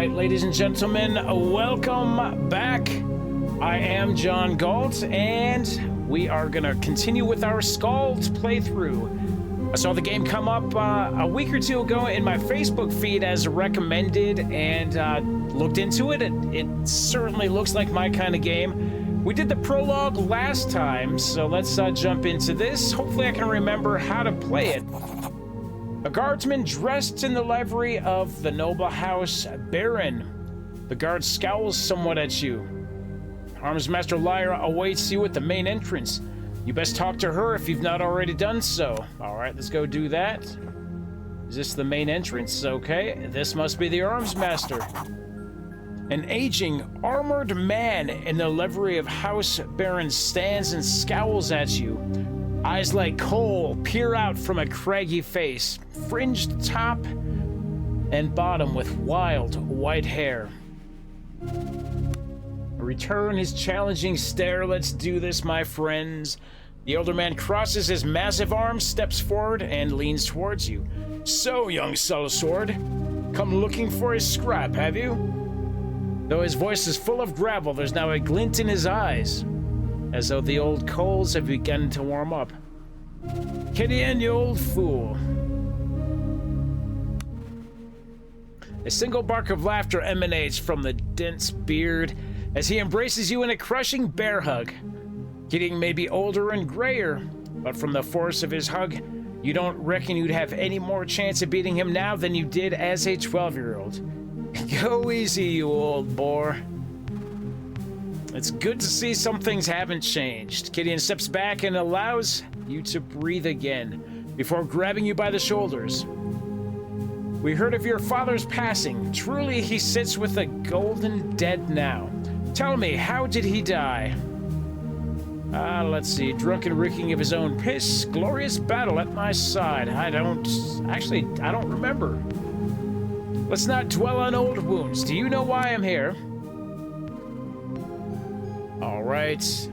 right, ladies and gentlemen, welcome back. I am John Galt, and we are going to continue with our SKALD playthrough. I saw the game come up a week or two ago in my Facebook feed as recommended, and looked into it. It certainly looks like my kind of game. We did the prologue last time, so let's jump into this. Hopefully I can remember how to play it. A guardsman dressed in the livery of the noble house Baron. The guard scowls somewhat at you. Armsmaster Lyra awaits you at the main entrance. You best talk to her if you've not already done so. Alright, let's go do that. Is this the main entrance? Okay, this must be the Armsmaster. An aging, armored man in the livery of House Baron stands and scowls at you. Eyes like coal peer out from a craggy face, fringed top and bottom with wild white hair. Return his challenging stare. Let's do this, my friends. The older man crosses his massive arms, steps forward, and leans towards you. So, young sellsword, come looking for a scrap, have you? Though his voice is full of gravel, there's now a glint in his eyes, as though the old coals have begun to warm up. Gideon, you old fool. A single bark of laughter emanates from the dense beard as he embraces you in a crushing bear hug. Gideon may be older and grayer, but from the force of his hug, you don't reckon you'd have any more chance of beating him now than you did as a 12-year-old. Go easy, you old boar. It's good to see some things haven't changed. Gideon steps back and allows you to breathe again before grabbing you by the shoulders. We heard of your father's passing. Truly, he sits with the golden dead now. Tell me, how did he die? Let's see. Drunk and reeking of his own piss. Glorious battle at my side. I don't remember. Let's not dwell on old wounds. Do you know why I'm here? All right.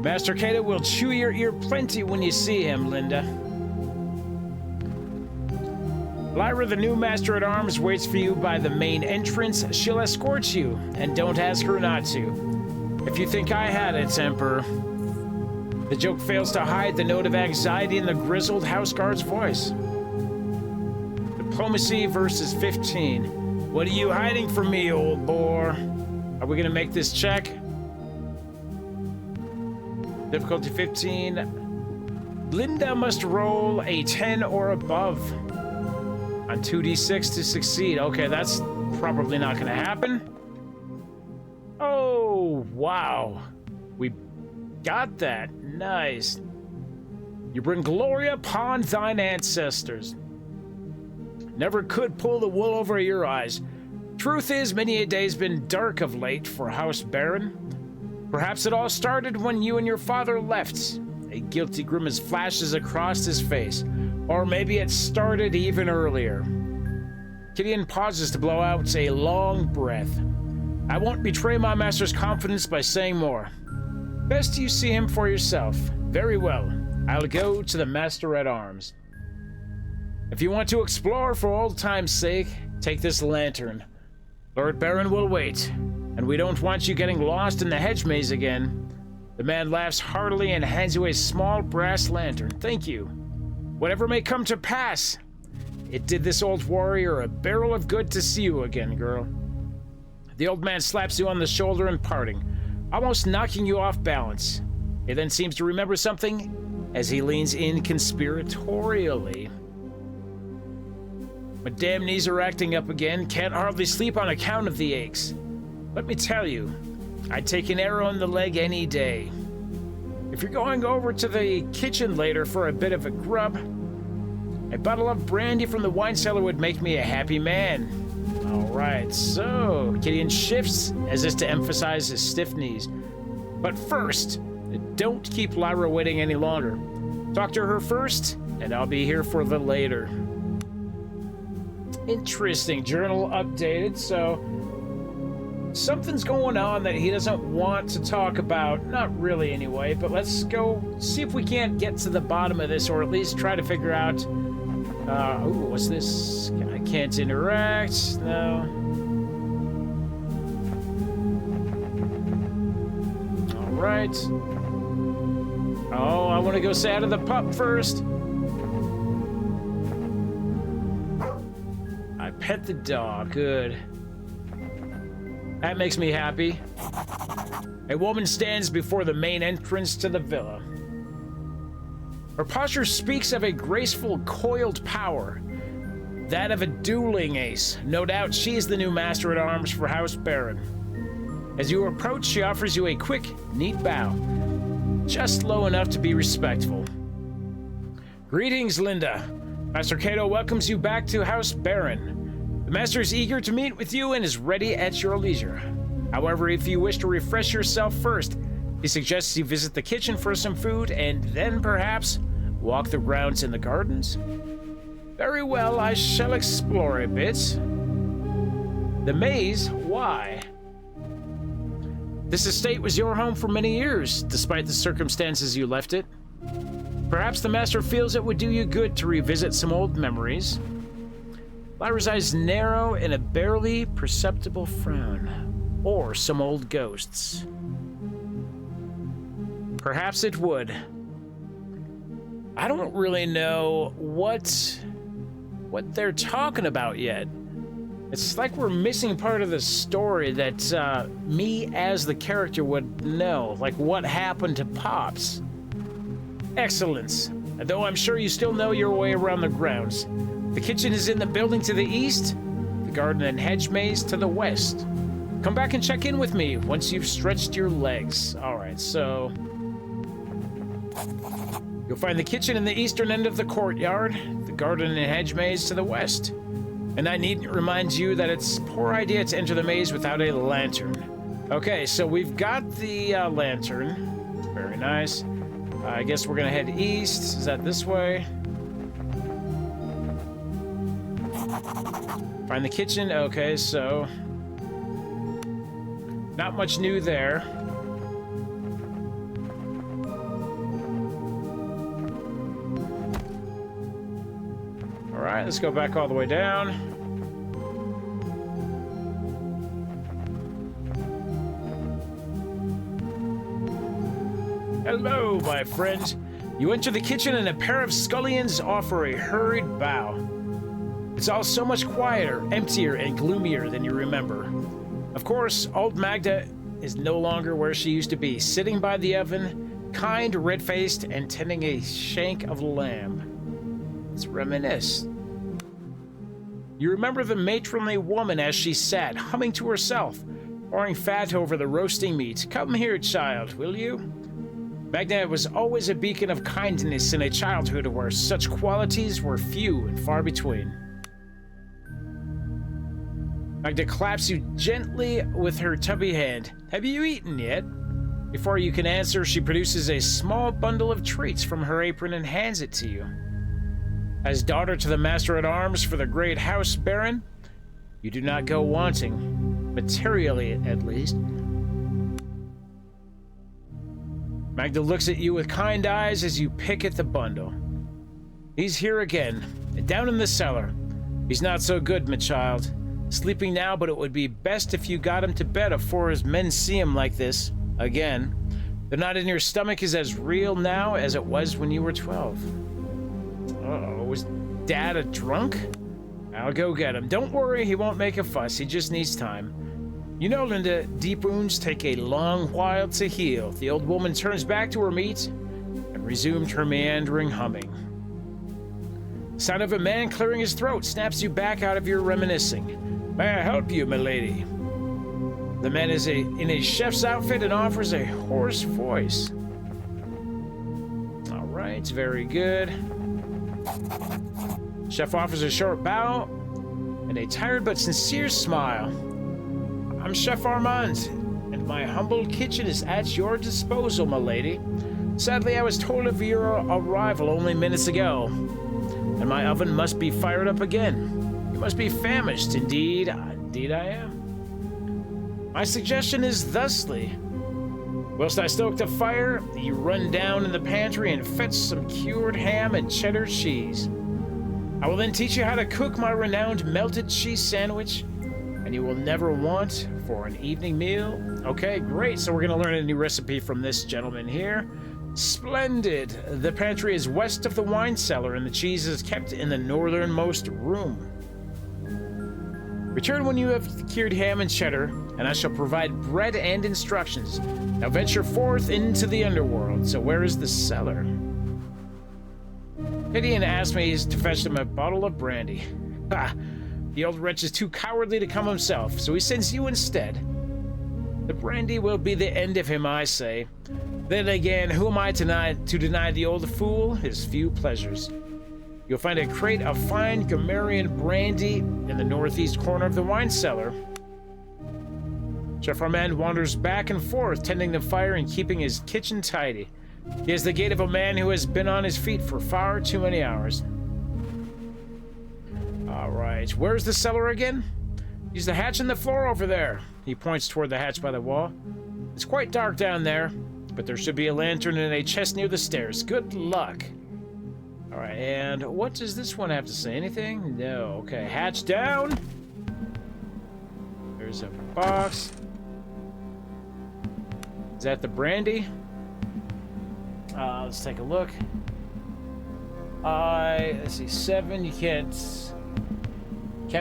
Master Cato will chew your ear plenty when you see him, Linda. Lyra, the new Master-at-Arms, waits for you by the main entrance. She'll escort you, and don't ask her not to. If you think I had a temper... The joke fails to hide the note of anxiety in the grizzled houseguard's voice. Diplomacy versus 15. What are you hiding from me, old boar? Are we gonna make this check? Difficulty 15. Linda must roll a 10 or above on 2d6 to succeed. Okay, that's probably not gonna happen. Oh, wow. We got that. Nice. You bring glory upon thine ancestors. Never could pull the wool over your eyes. Truth is, many a day's been dark of late for House Baron. Perhaps it all started when you and your father left. A guilty grimace flashes across his face. Or maybe it started even earlier. Gideon pauses to blow out a long breath. I won't betray my master's confidence by saying more. Best you see him for yourself. Very well. I'll go to the Master-at-Arms. If you want to explore for old time's sake, take this lantern. Lord Baron will wait, and we don't want you getting lost in the hedge maze again. The man laughs heartily and hands you a small brass lantern. Thank you. Whatever may come to pass, it did this old warrior a barrel of good to see you again, girl. The old man slaps you on the shoulder in parting, almost knocking you off balance. He then seems to remember something as he leans in conspiratorially. My damn knees are acting up again. Can't hardly sleep on account of the aches. Let me tell you, I'd take an arrow in the leg any day. If you're going over to the kitchen later for a bit of a grub, a bottle of brandy from the wine cellar would make me a happy man. All right, so Gideon shifts as if to emphasize his stiff knees. But first, don't keep Lyra waiting any longer. Talk to her first, and I'll be here for the later. Interesting. Journal updated, so something's going on that he doesn't want to talk about. Not really anyway, but let's go see if we can't get to the bottom of this, or at least try to figure out... ooh, what's this? I can't interact. No. right. Oh, I want to go say hi to the pup first. I pet the dog. Good. That makes me happy. A woman stands before the main entrance to the villa. Her posture speaks of a graceful, coiled power. That of a dueling ace. No doubt she is the new master-at-arms for House Baron. As you approach, she offers you a quick, neat bow. Just low enough to be respectful. Greetings, Linda. Master Cato welcomes you back to House Baron. The Master is eager to meet with you and is ready at your leisure. However, if you wish to refresh yourself first, he suggests you visit the kitchen for some food and then perhaps walk the grounds in the gardens. Very well, I shall explore a bit. The maze? Why? This estate was your home for many years, despite the circumstances you left it. Perhaps the Master feels it would do you good to revisit some old memories. Lyra's eyes narrow in a barely perceptible frown. Or some old ghosts. Perhaps it would. I don't really know what they're talking about yet. It's like we're missing part of the story that me as the character would know, like what happened to Pops. Excellent. Though I'm sure you still know your way around the grounds. The kitchen is in the building to the east, the garden and hedge maze to the west. Come back and check in with me once you've stretched your legs. All right, so you'll find the kitchen in the eastern end of the courtyard, the garden and hedge maze to the west. And I needn't remind you that it's a poor idea to enter the maze without a lantern. Okay, so we've got the lantern. Very nice. I guess we're gonna head east. Is that this way? Find the kitchen. Okay, so not much new there. All right, let's go back all the way down. Hello, my friend. You enter the kitchen and a pair of scullions offer a hurried bow. It's all so much quieter, emptier, and gloomier than you remember. Of course, old Magda is no longer where she used to be, sitting by the oven, kind, red-faced, and tending a shank of lamb. Let's reminisce. You remember the matronly woman as she sat, humming to herself, pouring fat over the roasting meat. Come here, child, will you? Magda was always a beacon of kindness in a childhood where such qualities were few and far between. Magda claps you gently with her tubby hand. Have you eaten yet? Before you can answer, she produces a small bundle of treats from her apron and hands it to you. As daughter to the Master-at-Arms for the great House Baron, you do not go wanting, materially at least. Magda looks at you with kind eyes as you pick at the bundle. He's here again, down in the cellar. He's not so good, my child. Sleeping now, but it would be best if you got him to bed afore his men see him like this. Again, the knot in your stomach is as real now as it was when you were 12. Uh-oh, was Dad a drunk? I'll go get him. Don't worry, he won't make a fuss. He just needs time. You know, Linda, deep wounds take a long while to heal. The old woman turns back to her meat and resumed her meandering humming. The sound of a man clearing his throat snaps you back out of your reminiscing. May I help you, milady? The man is in a chef's outfit and offers a hoarse voice. All right, very good. Chef offers a short bow and a tired but sincere smile. I'm Chef Armand, and my humble kitchen is at your disposal, my lady. Sadly, I was told of your arrival only minutes ago, and my oven must be fired up again. You must be famished, indeed. Indeed I am. My suggestion is thusly. Whilst I stoke the fire, you run down in the pantry and fetch some cured ham and cheddar cheese. I will then teach you how to cook my renowned melted cheese sandwich, and and you will never want for an evening meal. Okay, great. So we're going to learn a new recipe from this gentleman here. Splendid. The pantry is west of the wine cellar, and the cheese is kept in the northernmost room. Return when you have cured ham and cheddar, and I shall provide bread and instructions. Now venture forth into the underworld. So where is the cellar? Gideon asked me to fetch him a bottle of brandy. Ha! The old wretch is too cowardly to come himself, so he sends you instead. The brandy will be the end of him, I say. Then again, who am I to deny the old fool his few pleasures? You'll find a crate of fine Gamarian brandy in the northeast corner of the wine cellar. Chef Armand wanders back and forth, tending the fire and keeping his kitchen tidy. He has the gait of a man who has been on his feet for far too many hours. All right, where's the cellar again? Use the hatch in the floor over there. He points toward the hatch by the wall. It's quite dark down there, but there should be a lantern in a chest near the stairs. Good luck. All right, and what does this one have to say? Anything? No. Okay, hatch down. There's a box. Is that the brandy? Let's take a look. Let's see, 7. You can't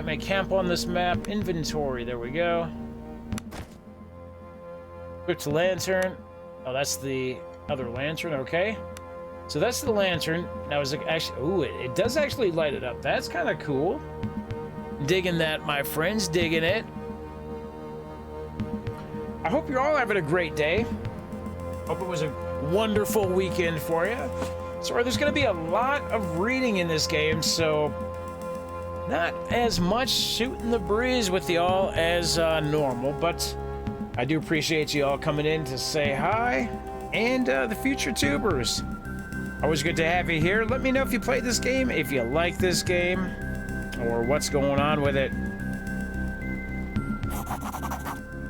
make camp on this map. Inventory. There we go. Equipped lantern. Oh, that's the other lantern. Okay. So that's the lantern. Now is it actually? Ooh, it does actually light it up. That's kind of cool. Digging that, my friends. Digging it. I hope you're all having a great day. Hope it was a wonderful weekend for you. Sorry, there's going to be a lot of reading in this game, so not as much shooting the breeze with y'all as normal, but I do appreciate you all coming in to say hi, and the future tubers. Always good to have you here. Let me know if you played this game, if you like this game, or what's going on with it.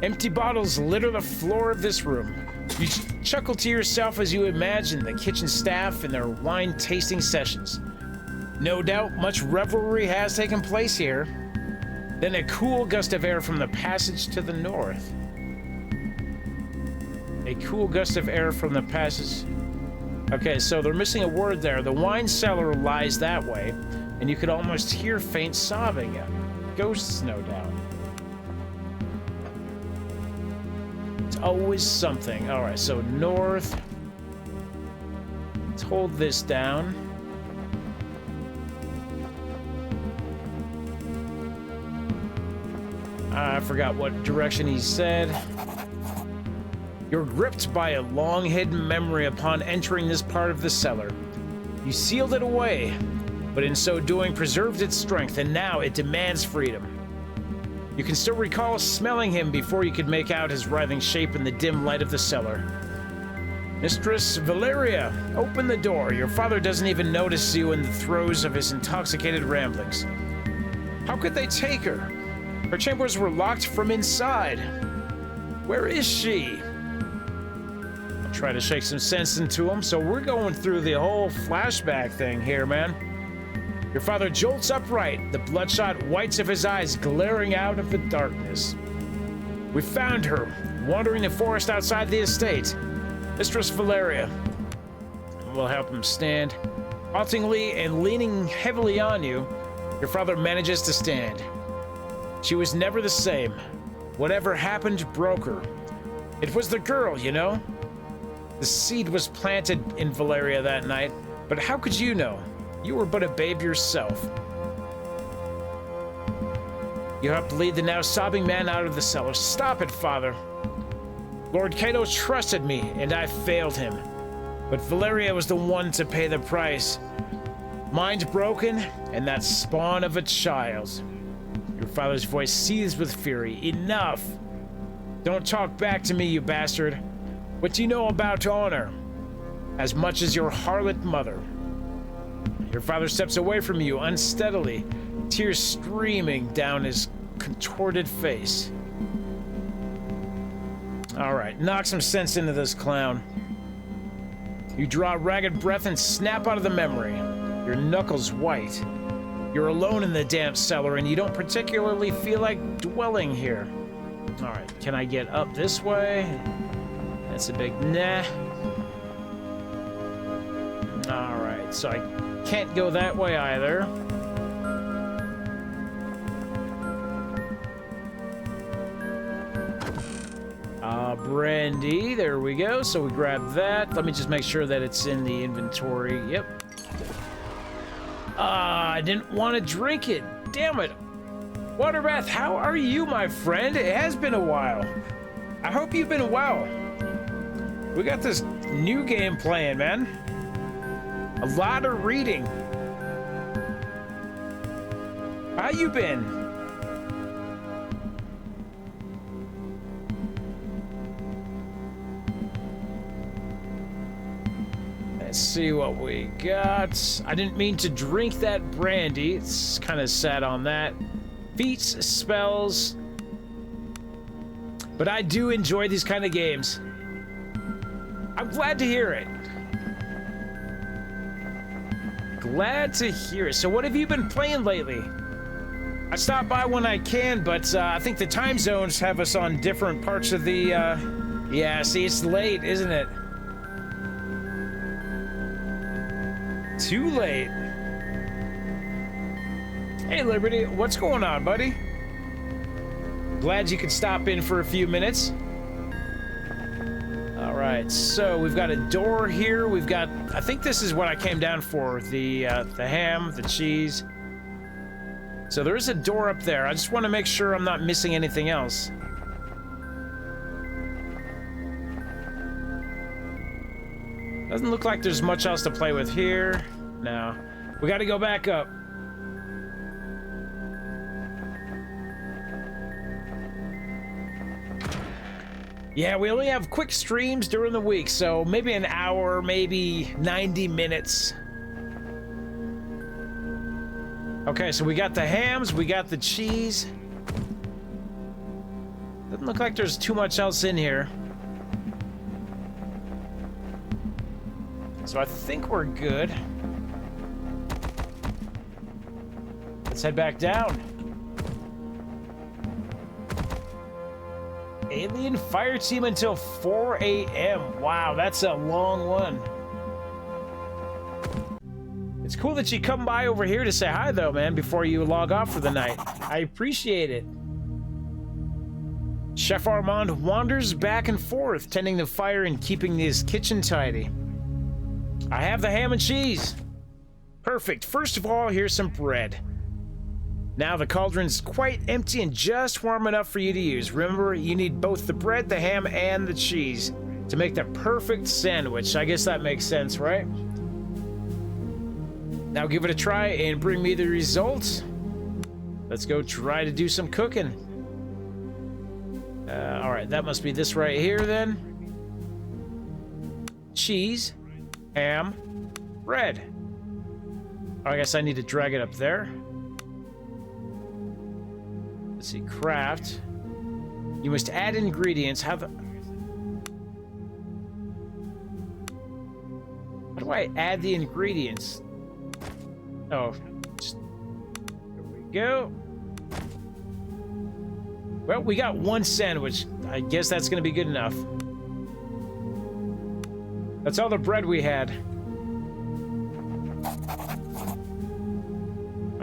Empty bottles litter the floor of this room. You chuckle to yourself as you imagine the kitchen staff and their wine tasting sessions. No doubt much revelry has taken place here. Then a cool gust of air from the passage to the north. A cool gust of air from the passage. Okay, so they're missing a word there. The wine cellar lies that way, and you could almost hear faint sobbing. Ghosts, no doubt. It's always something. All right, so north. Let's hold this down. I forgot what direction he said. You're gripped by a long-hidden memory upon entering this part of the cellar. You sealed it away, but in so doing preserved its strength, and now it demands freedom. You can still recall smelling him before you could make out his writhing shape in the dim light of the cellar. Mistress Valeria, open the door. Your father doesn't even notice you in the throes of his intoxicated ramblings. How could they take her? Her chambers were locked from inside. Where is she? I'll try to shake some sense into him. So we're going through the whole flashback thing here, man. Your father jolts upright, the bloodshot whites of his eyes glaring out of the darkness. We found her, wandering the forest outside the estate. Mistress Valeria. We'll help him stand. Haltingly and leaning heavily on you, your father manages to stand. She was never the same. Whatever happened broke her. It was the girl, you know? The seed was planted in Valeria that night, but how could you know? You were but a babe yourself. You helped lead the now sobbing man out of the cellar. Stop it, father. Lord Cato trusted me, and I failed him. But Valeria was the one to pay the price. Mind broken, and that spawn of a child. Your father's voice seethes with fury. Enough! Don't talk back to me, you bastard. What do you know about honor? As much as your harlot mother. Your father steps away from you unsteadily, tears streaming down his contorted face. All right, knock some sense into this clown. You draw a ragged breath and snap out of the memory, your knuckles white. You're alone in the damp cellar, and you don't particularly feel like dwelling here. All right, can I get up this way? That's a big nah. All right, so I can't go that way either. Brandy, there we go. So we grab that. Let me just make sure that it's in the inventory. Yep. I didn't want to drink it. Damn it. Waterbath, how are you, my friend? It has been a while. I hope you've been well. We got this new game playing, man. A lot of reading. How you been? Let's see what we got. I didn't mean to drink that brandy. It's kind of sad on that. Feats, spells. But I do enjoy these kind of games. I'm glad to hear it. Glad to hear it. So what have you been playing lately? I stop by when I can, but I think the time zones have us on different parts of the... Yeah, see, it's late, isn't it? Too late. Hey, Liberty, what's going on, buddy? Glad you could stop in for a few minutes. All right, so we've got a door here. We've got, I think this is what I came down for, the ham, the cheese. So there is a door up there. I just want to make sure I'm not missing anything else. Doesn't look like there's much else to play with here. No. We got to go back up. Yeah, we only have quick streams during the week, so maybe an hour, maybe 90 minutes. Okay, so we got the hams, we got the cheese. Doesn't look like there's too much else in here. So I think we're good. Let's head back down. Alien fire team until 4 a.m. Wow, that's a long one. It's cool that you come by over here to say hi, though, man, before you log off for the night. I appreciate it. Chef Armand wanders back and forth, tending the fire and keeping his kitchen tidy. I have the ham and cheese. Perfect. First of all, here's some bread. Now the cauldron's quite empty and just warm enough for you to use. Remember, you need both the bread, the ham, and the cheese to make the perfect sandwich. I guess that makes sense, right? Now give it a try and bring me the results. Let's go try to do some cooking. All right, that must be this right here then. Cheese, ham, bread. Oh, I guess I need to drag it up there. Let's see, craft. You must add ingredients. How do I add the ingredients? Oh, there we go. Well, we got one sandwich. I guess that's gonna be good enough. That's all the bread we had.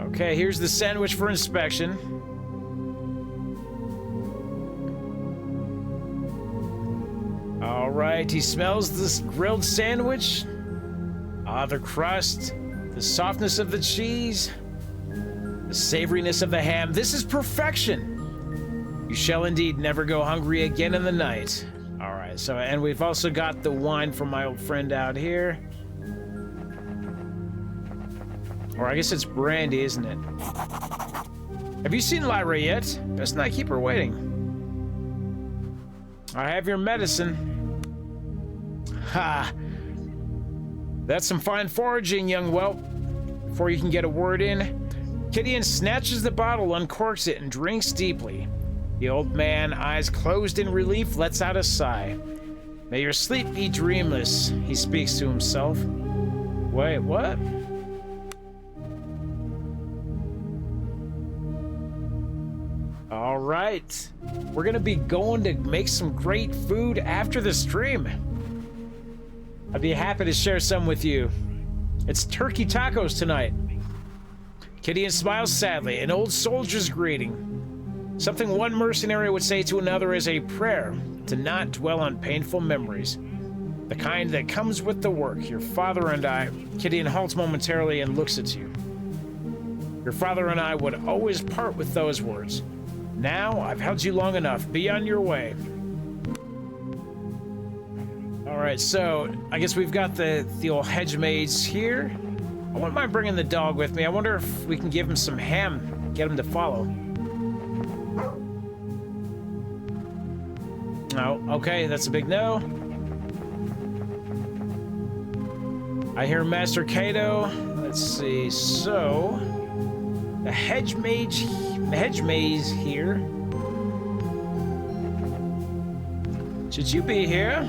Okay, here's the sandwich for inspection. All right, he smells this grilled sandwich. Ah, the crust, the softness of the cheese, the savoriness of the ham. This is perfection. You shall indeed never go hungry again in the night. All right, so, and we've also got the wine from my old friend out here. Or I guess it's brandy, isn't it? Have you seen Lyra yet? Best not keep her waiting. I have your medicine. Ha! That's some fine foraging, young whelp. Before you can get a word in, Gideon snatches the bottle, uncorks it, and drinks deeply. The old man, eyes closed in relief, lets out a sigh. May your sleep be dreamless, he speaks to himself. Wait, what? All right. We're gonna be going to make some great food after the stream. I'd be happy to share some with you. It's turkey tacos tonight. Gideon smiles sadly, an old soldier's greeting. Something one mercenary would say to another is a prayer to not dwell on painful memories. The kind that comes with the work. Your father and I... Gideon halts momentarily and looks at you. Your father and I would always part with those words. Now, I've held you long enough. Be on your way. Alright, so I guess we've got the old hedge maze here. I wouldn't mind bringing the dog with me. I wonder if we can give him some ham, get him to follow. No, okay, that's a big no. I hear Master Kato. Let's see, so... The hedge maze here. Should you be here?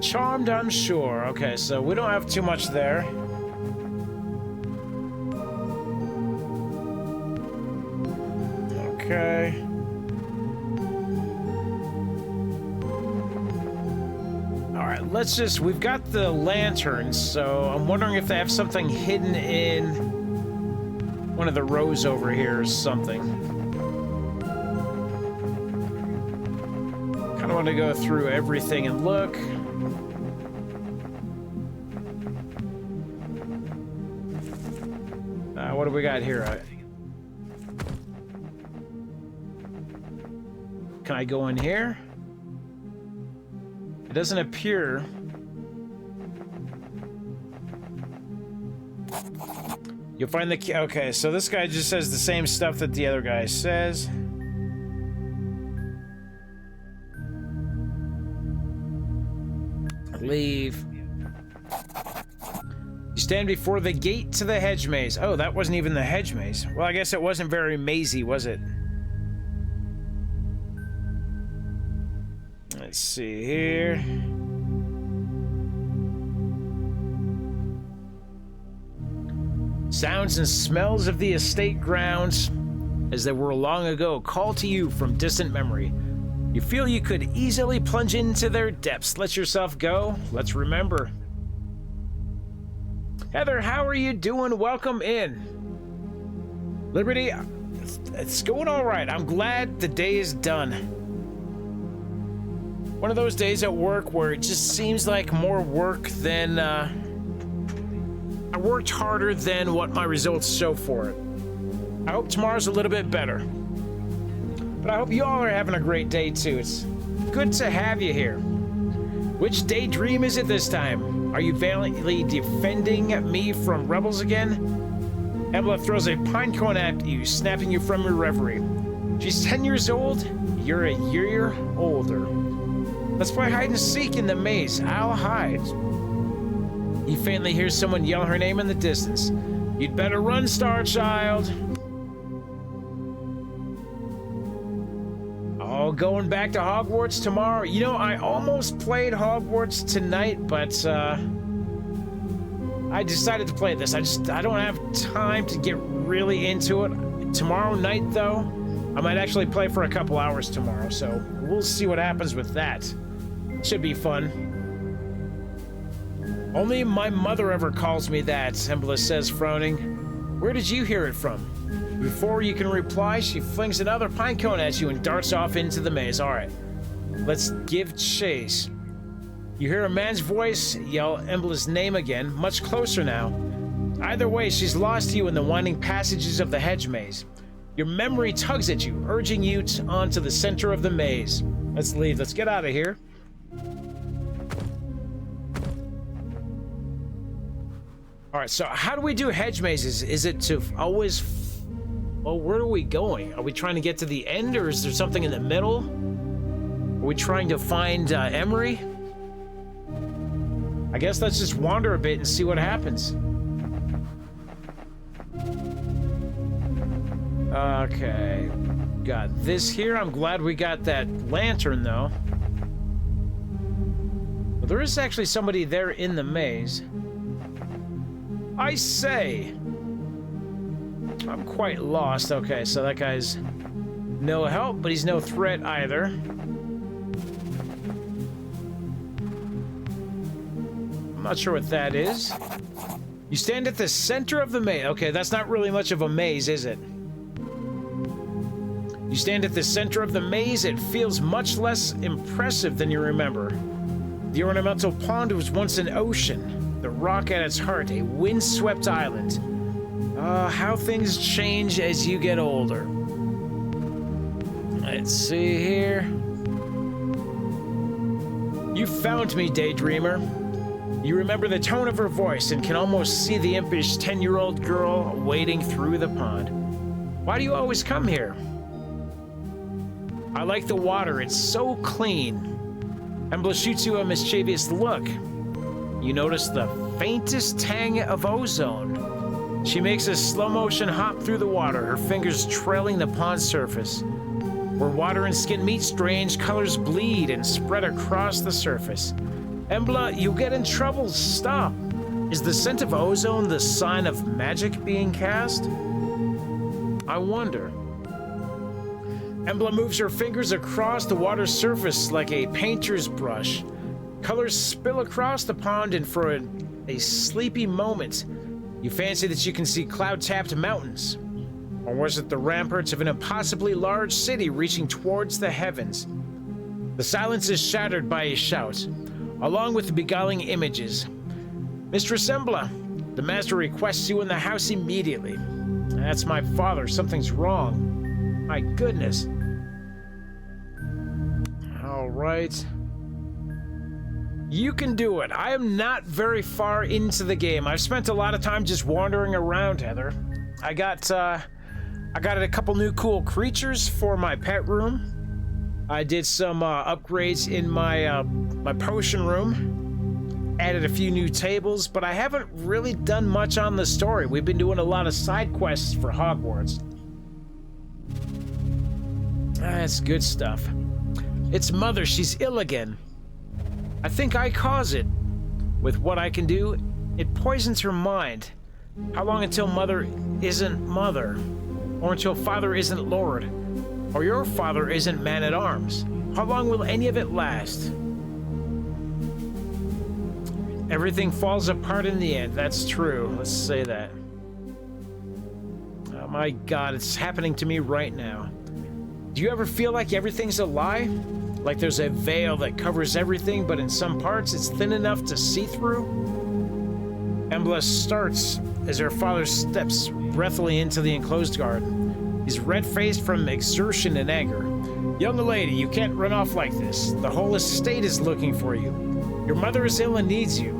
Charmed, I'm sure. Okay, so we don't have too much there. Okay. Alright, let's just... We've got the lanterns, so I'm wondering if they have something hidden in one of the rows over here or something. Kind of want to go through everything and look. What do we got here? Can I go in here? It doesn't appear. You'll find the key. Okay, so this guy just says the same stuff that the other guy says. Leave. You stand before the gate to the hedge maze. Oh, that wasn't even the hedge maze. Well, I guess it wasn't very mazy, was it? Let's see here. Sounds and smells of the estate grounds, as they were long ago, call to you from distant memory. You feel you could easily plunge into their depths. Let yourself go. Let's remember. Heather, how are you doing? Welcome in. Liberty, it's going all right. I'm glad the day is done. One of those days at work where it just seems like more work than, I worked harder than what my results show for it. I hope tomorrow's a little bit better. But I hope you all are having a great day too. It's good to have you here. Which daydream is it this time? Are you valiantly defending me from rebels again? Embla throws a pine cone at you, snapping you from your reverie. She's 10 years old. You're a year older. Let's play hide and seek in the maze. I'll hide. You faintly hear someone yell her name in the distance. You'd better run, Star Child. Oh, going back to Hogwarts tomorrow. You know, I almost played Hogwarts tonight, but I decided to play this. I don't have time to get really into it. Tomorrow night, though, I might actually play for a couple hours tomorrow, so we'll see what happens with that. Should be fun. Only my mother ever calls me that, Embla says, frowning. Where did you hear it from? Before you can reply, she flings another pine cone at you and darts off into the maze. All right, let's give chase. You hear a man's voice yell Embla's name again, much closer now. Either way, she's lost you in the winding passages of the hedge maze. Your memory tugs at you, urging you onto the center of the maze. Let's leave. Let's get out of here. All right, so how do we do hedge mazes? Is it to always... Well, where are we going? Are we trying to get to the end, or is there something in the middle? Are we trying to find Emery? I guess let's just wander a bit and see what happens. Okay. Got this here. I'm glad we got that lantern, though. Well, there is actually somebody there in the maze. I say, I'm quite lost. Okay, so that guy's no help, but he's no threat either. I'm not sure what that is. You stand at the center of the maze. Okay, that's not really much of a maze, is it? You stand at the center of the maze. It feels much less impressive than you remember. The ornamental pond was once an ocean. The rock at its heart, a windswept island. How things change as you get older. Let's see here. You found me, Daydreamer. You remember the tone of her voice and can almost see the impish 10-year-old girl wading through the pond. Why do you always come here? I like the water. It's so clean. Embla shoots you a mischievous look. You notice the faintest tang of ozone. She makes a slow-motion hop through the water, her fingers trailing the pond surface. Where water and skin meet, strange colors bleed and spread across the surface. Embla, you get in trouble. Stop. Is the scent of ozone the sign of magic being cast? I wonder. Embla moves her fingers across the water's surface like a painter's brush. Colors spill across the pond, and for a sleepy moment, you fancy that you can see cloud-tapped mountains. Or was it the ramparts of an impossibly large city reaching towards the heavens? The silence is shattered by a shout, along with the beguiling images. Mistress Embla, the master requests you in the house immediately. That's my father. Something's wrong. My goodness. All right. You can do it. I am not very far into the game. I've spent a lot of time just wandering around, Heather. I got a couple new cool creatures for my pet room. I did some upgrades in my my potion room. Added a few new tables, but I haven't really done much on the story. We've been doing a lot of side quests for Hogwarts. That's good stuff. It's Mother. She's ill again. I think I cause it. With what I can do, it poisons her mind. How long until Mother isn't Mother? Or until Father isn't Lord? Or your father isn't Man-at-Arms? How long will any of it last? Everything falls apart in the end. That's true. Let's say that. Oh my God, it's happening to me right now. Do you ever feel like everything's a lie? Like there's a veil that covers everything, but in some parts it's thin enough to see through? Embla starts as her father steps breathily into the enclosed garden. He's red-faced from exertion and anger. Young lady, you can't run off like this. The whole estate is looking for you. Your mother is ill and needs you.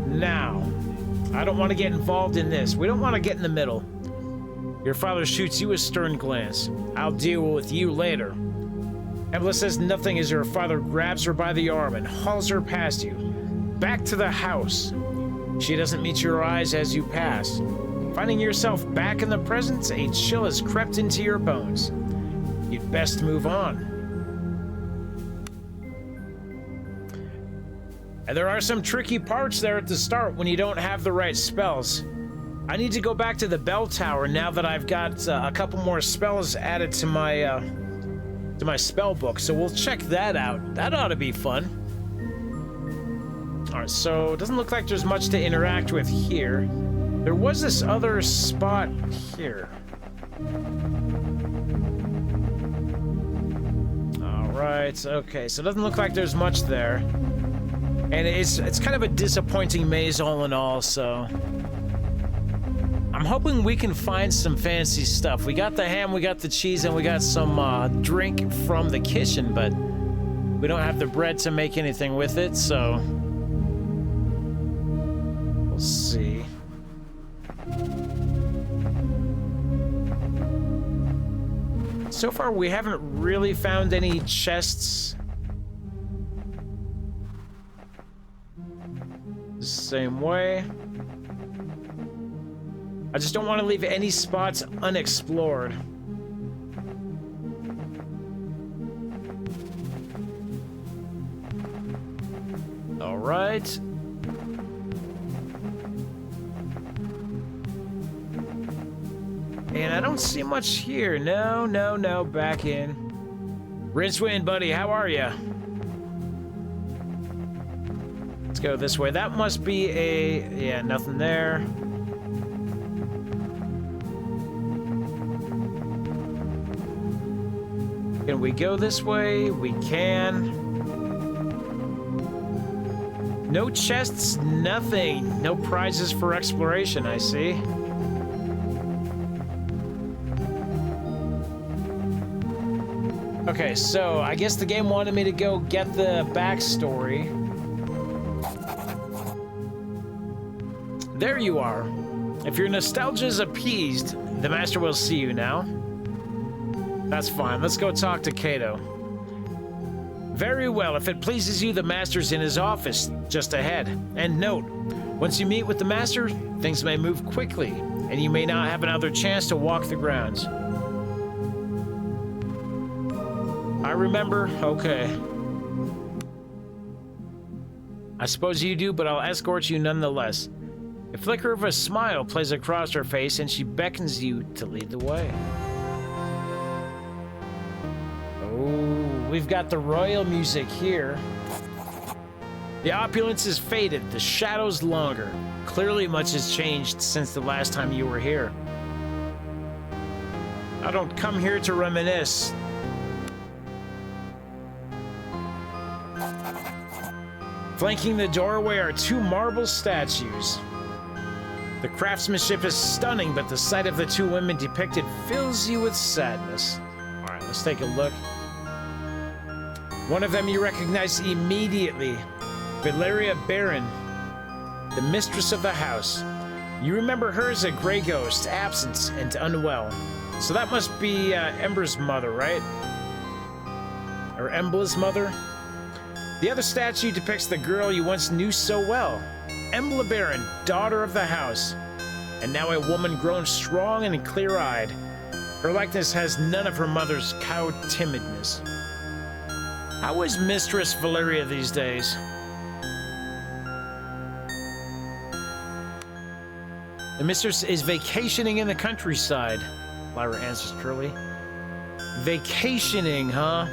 Now. I don't want to get involved in this. We don't want to get in the middle. Your father shoots you a stern glance. I'll deal with you later. Embla says nothing as her father grabs her by the arm and hauls her past you. Back to the house. She doesn't meet your eyes as you pass. Finding yourself back in the present, a chill has crept into your bones. You'd best move on. And there are some tricky parts there at the start when you don't have the right spells. I need to go back to the bell tower now that I've got a couple more spells added to my spell book, so we'll check that out. That ought to be fun. Alright, so it doesn't look like there's much to interact with here. There was this other spot here. Alright, okay, so it doesn't look like there's much there. And it's kind of a disappointing maze all in all, so I'm hoping we can find some fancy stuff. We got the ham, we got the cheese, and we got some drink from the kitchen, but we don't have the bread to make anything with it, so we'll see. So far, we haven't really found any chests. The same way. I just don't want to leave any spots unexplored. All right. And I don't see much here. No, no, no. Back in. Rincewind, buddy. How are ya? Let's go this way. That must be a... Yeah, nothing there. Can we go this way? We can. No chests, nothing. No prizes for exploration, I see. Okay, so I guess the game wanted me to go get the backstory. There you are. If your nostalgia is appeased, the master will see you now. That's fine. Let's go talk to Kato. Very well. If it pleases you, the master's in his office just ahead. And note, once you meet with the master, things may move quickly, and you may not have another chance to walk the grounds. I remember. Okay. I suppose you do, but I'll escort you nonetheless. A flicker of a smile plays across her face, and she beckons you to lead the way. Oh, we've got the royal music here. The opulence is faded, the shadows longer. Clearly much has changed since the last time you were here. I don't come here to reminisce. Flanking the doorway are two marble statues. The craftsmanship is stunning, but the sight of the two women depicted fills you with sadness. All right, let's take a look. One of them you recognize immediately, Valeria Baron, the mistress of the house. You remember her as a gray ghost, absent and unwell. So that must be Ember's mother, right? Or Embla's mother? The other statue depicts the girl you once knew so well, Embla Baron, daughter of the house, and now a woman grown strong and clear-eyed. Her likeness has none of her mother's cowed timidness. How is Mistress Valeria these days? The mistress is vacationing in the countryside, Lyra answers curtly. Vacationing, huh?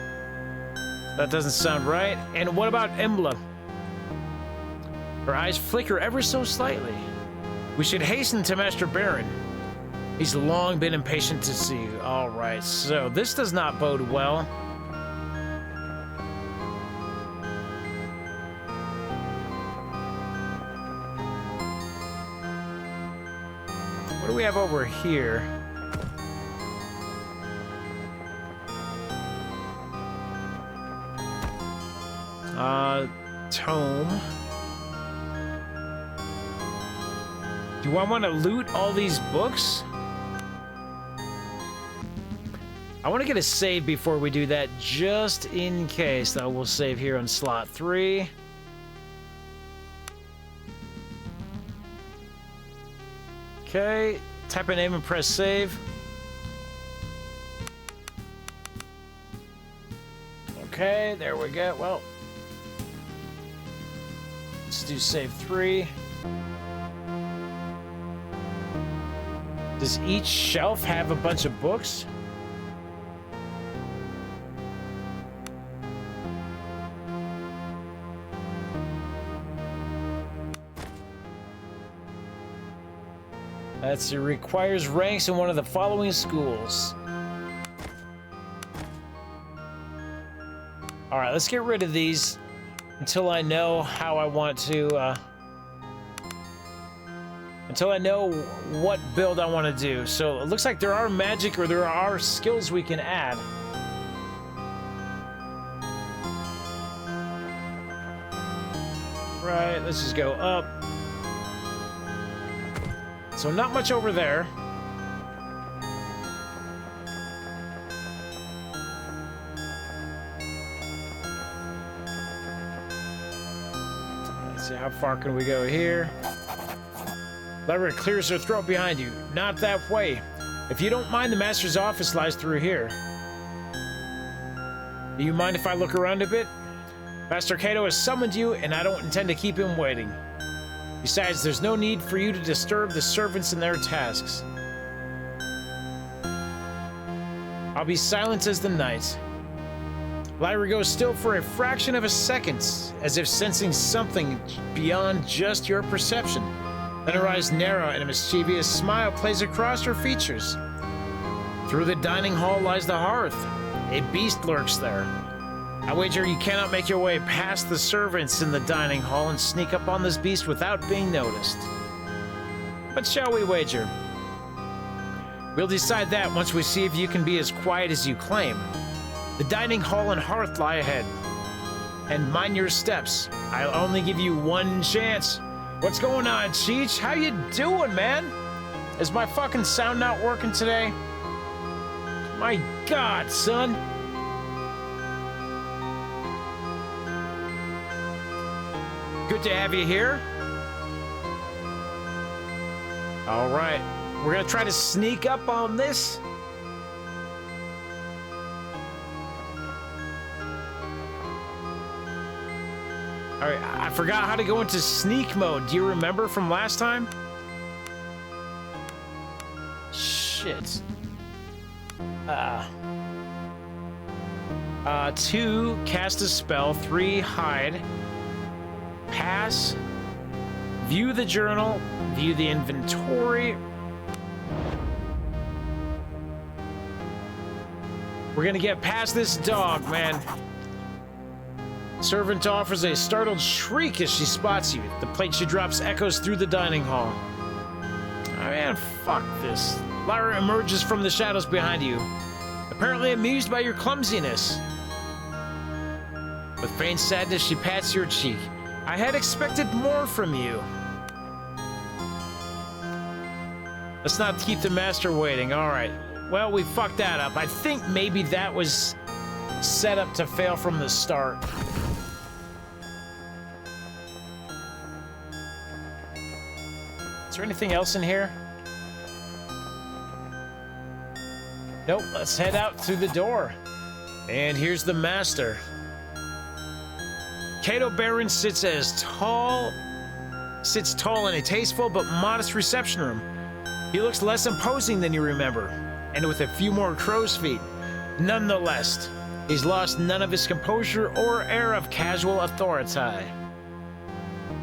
That doesn't sound right. And what about Embla? Her eyes flicker ever so slightly. We should hasten to Master Baron. He's long been impatient to see you. All right, so this does not bode well. What do we have over here? Tome. Do I want to loot all these books? I want to get a save before we do that, just in case. Though we'll save here on slot 3. Okay, type a name and press save. Okay, there we go. Well, let's do save 3. Does each shelf have a bunch of books? Let's see, requires ranks in one of the following schools. All right, let's get rid of these until I know how I want to, until I know what build I want to do. So it looks like there are magic, or there are skills we can add. Right, let's just go up. So not much over there. Let's see, how far can we go here? Lyra clears her throat behind you. Not that way. If you don't mind, the master's office lies through here. Do you mind if I look around a bit? Master Kato has summoned you, and I don't intend to keep him waiting. Besides, there's no need for you to disturb the servants in their tasks. I'll be silent as the night. Lyra goes still for a fraction of a second, as if sensing something beyond just your perception. Then her eyes narrow and a mischievous smile plays across her features. Through the dining hall lies the hearth. A beast lurks there. I wager you cannot make your way past the servants in the dining hall and sneak up on this beast without being noticed. But shall we wager? We'll decide that once we see if you can be as quiet as you claim. The dining hall and hearth lie ahead. And mind your steps. I'll only give you one chance. What's going on, Cheech? How you doing, man? Is my fucking sound not working today? My God, son. Good to have you here. All right. We're gonna try to sneak up on this. All right, I forgot how to go into sneak mode. Do you remember from last time? Shit. 2, cast a spell. 3, hide. Pass. View the journal. View the inventory. We're gonna get past this dog, man. Servant offers a startled shriek as she spots you. The plate she drops echoes through the dining hall. Oh man, fuck this. Lyra emerges from the shadows behind you, apparently amused by your clumsiness. With faint sadness, she pats your cheek. I had expected more from you. Let's not keep the master waiting. All right. Well, we fucked that up. I think maybe that was set up to fail from the start. Is there anything else in here? Nope, let's head out through the door. And here's the master. Cato Baron sits tall in a tasteful but modest reception room. He looks less imposing than you remember, and with a few more crow's feet. Nonetheless, he's lost none of his composure or air of casual authority.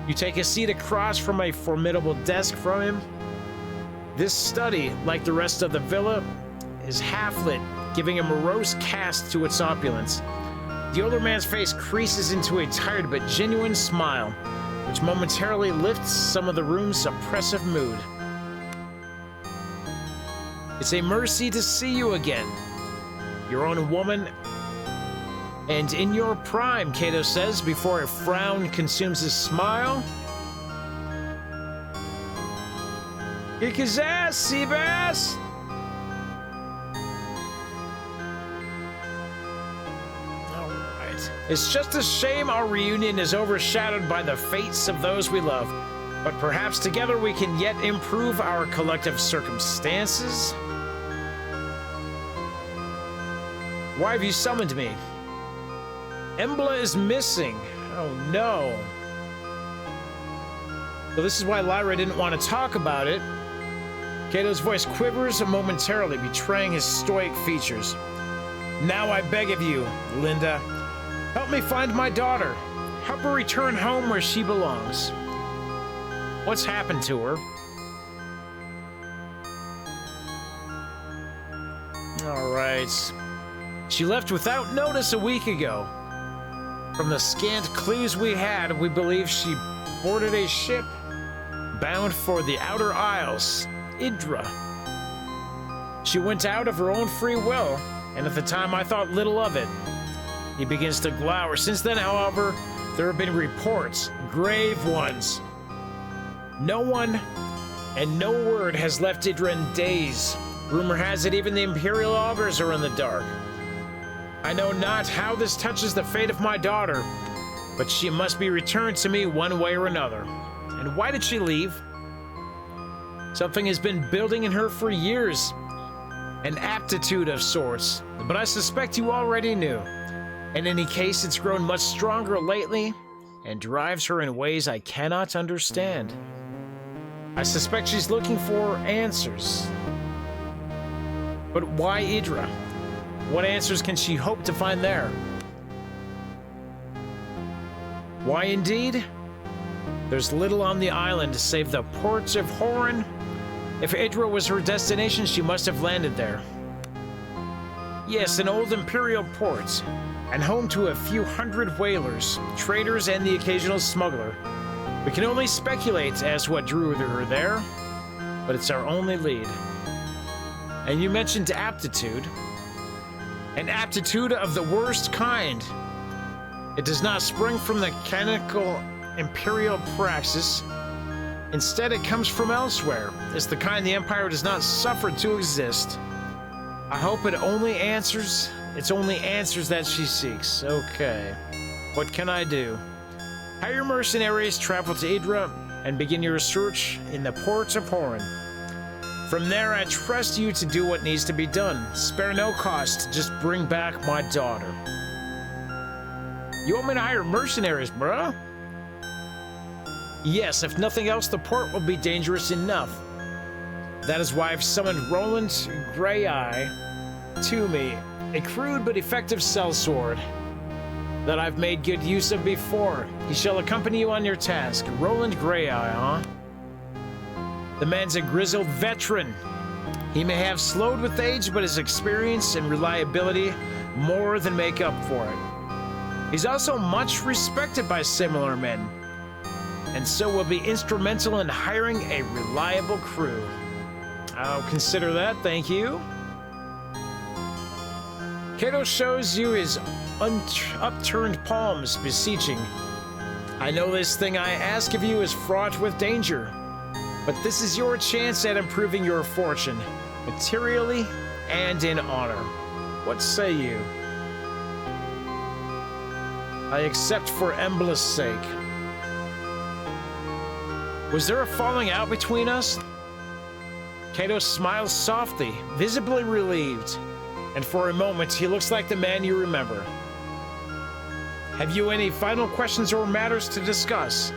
You take a seat across from a formidable desk from him. This study, like the rest of the villa, is half-lit, giving a morose cast to its opulence. The older man's face creases into a tired but genuine smile, which momentarily lifts some of the room's oppressive mood. It's a mercy to see you again. Your own woman, and in your prime, Cato says, before a frown consumes his smile. Kick his ass, Seabass! Alright. It's just a shame our reunion is overshadowed by the fates of those we love. But perhaps together we can yet improve our collective circumstances. Why have you summoned me? Embla is missing. Oh no. So this is why Lyra didn't want to talk about it. Cato's voice quivers momentarily, betraying his stoic features. Now I beg of you, Linda, help me find my daughter. Help her return home where she belongs. What's happened to her? All right. She left without notice a week ago. From the scant clues we had, we believe she boarded a ship bound for the Outer Isles, Idra. She went out of her own free will, and at the time I thought little of it. He begins to glower. Since then, however, there have been reports, grave ones. No one and no word has left Idra in days. Rumor has it even the Imperial Augurs are in the dark. I know not how this touches the fate of my daughter, but she must be returned to me one way or another. And why did she leave? Something has been building in her for years. An aptitude of sorts, but I suspect you already knew. In any case, it's grown much stronger lately and drives her in ways I cannot understand. I suspect she's looking for answers. But why Idra? What answers can she hope to find there? Why indeed? There's little on the island save the ports of Horan. If Idra was her destination, she must have landed there. Yes, an old imperial port, and home to a few hundred whalers, traders, and the occasional smuggler. We can only speculate as to what drew her there, but it's our only lead. And you mentioned aptitude. An aptitude of the worst kind. It does not spring from the mechanical imperial praxis. Instead, it comes from elsewhere. It's the kind the Empire does not suffer to exist. I hope it's only answers that she seeks. Okay. What can I do? Hire mercenaries, travel to Idra, and begin your search in the ports of Horan. From there, I trust you to do what needs to be done. Spare no cost, just bring back my daughter. You want me to hire mercenaries, bruh? Yes, if nothing else, the port will be dangerous enough. That is why I've summoned Roland Greyeye to me, a crude but effective sellsword that I've made good use of before. He shall accompany you on your task. Roland Greyeye, huh? The man's a grizzled veteran. He may have slowed with age, but his experience and reliability more than make up for it. He's also much respected by similar men, and so will be instrumental in hiring a reliable crew. I'll consider that, thank you. Cato shows you his upturned palms, beseeching. I know this thing I ask of you is fraught with danger, but this is your chance at improving your fortune, materially and in honor. What say you? I accept for Embla's sake. Was there a falling out between us? Cato smiles softly, visibly relieved, and for a moment he looks like the man you remember. Have you any final questions or matters to discuss?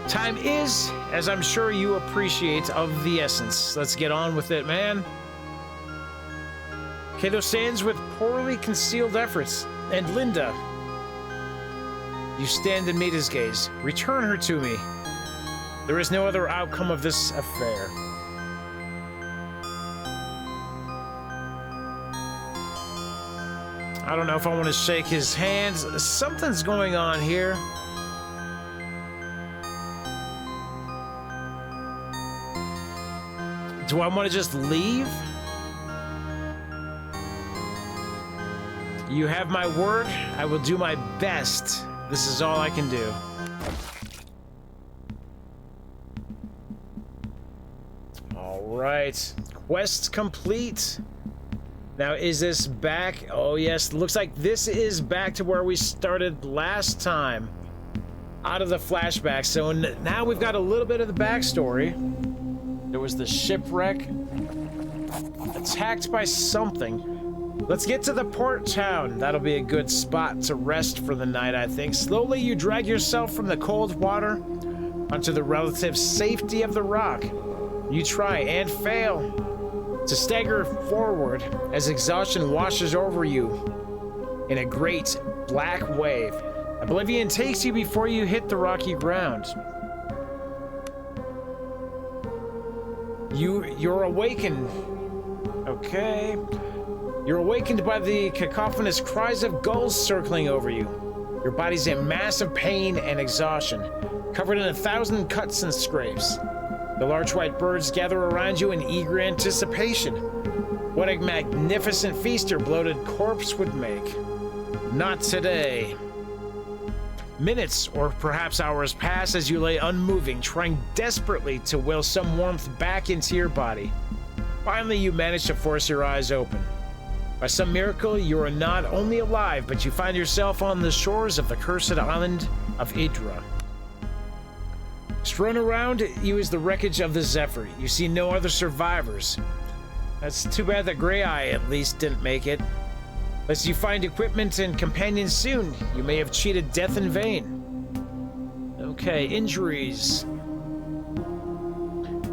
Time is, as I'm sure you appreciate, of the essence. Let's get on with it, man. Cato stands with poorly concealed efforts, and Linda. You stand and meet his gaze. Return her to me. There is no other outcome of this affair. I don't know if I want to shake his hand. Something's going on here. Do I want to just leave? You have my word. I will do my best. This is all I can do. All right. Quest complete. Now, is this back? Oh, yes. Looks like this is back to where we started last time. Out of the flashback. So now we've got a little bit of the backstory. There was the shipwreck. Attacked by something. Let's get to the port town. That'll be a good spot to rest for the night, I think. Slowly, you drag yourself from the cold water onto the relative safety of the rock. You try and fail to stagger forward as exhaustion washes over you in a great black wave. Oblivion takes you before you hit the rocky ground. You're awakened. Okay. You're awakened by the cacophonous cries of gulls circling over you. Your body's in massive pain and exhaustion, covered in 1,000 cuts and scrapes. The large white birds gather around you in eager anticipation. What a magnificent feast your bloated corpse would make. Not today. Minutes or perhaps hours pass as you lay unmoving, trying desperately to will some warmth back into your body. Finally, you manage to force your eyes open. By some miracle, you are not only alive, but you find yourself on the shores of the cursed island of Idra. Strewn around you is the wreckage of the Zephyr. You see no other survivors. That's too bad that Greyeye at least didn't make it. Unless you find equipment and companions soon, you may have cheated death in vain. Okay, injuries.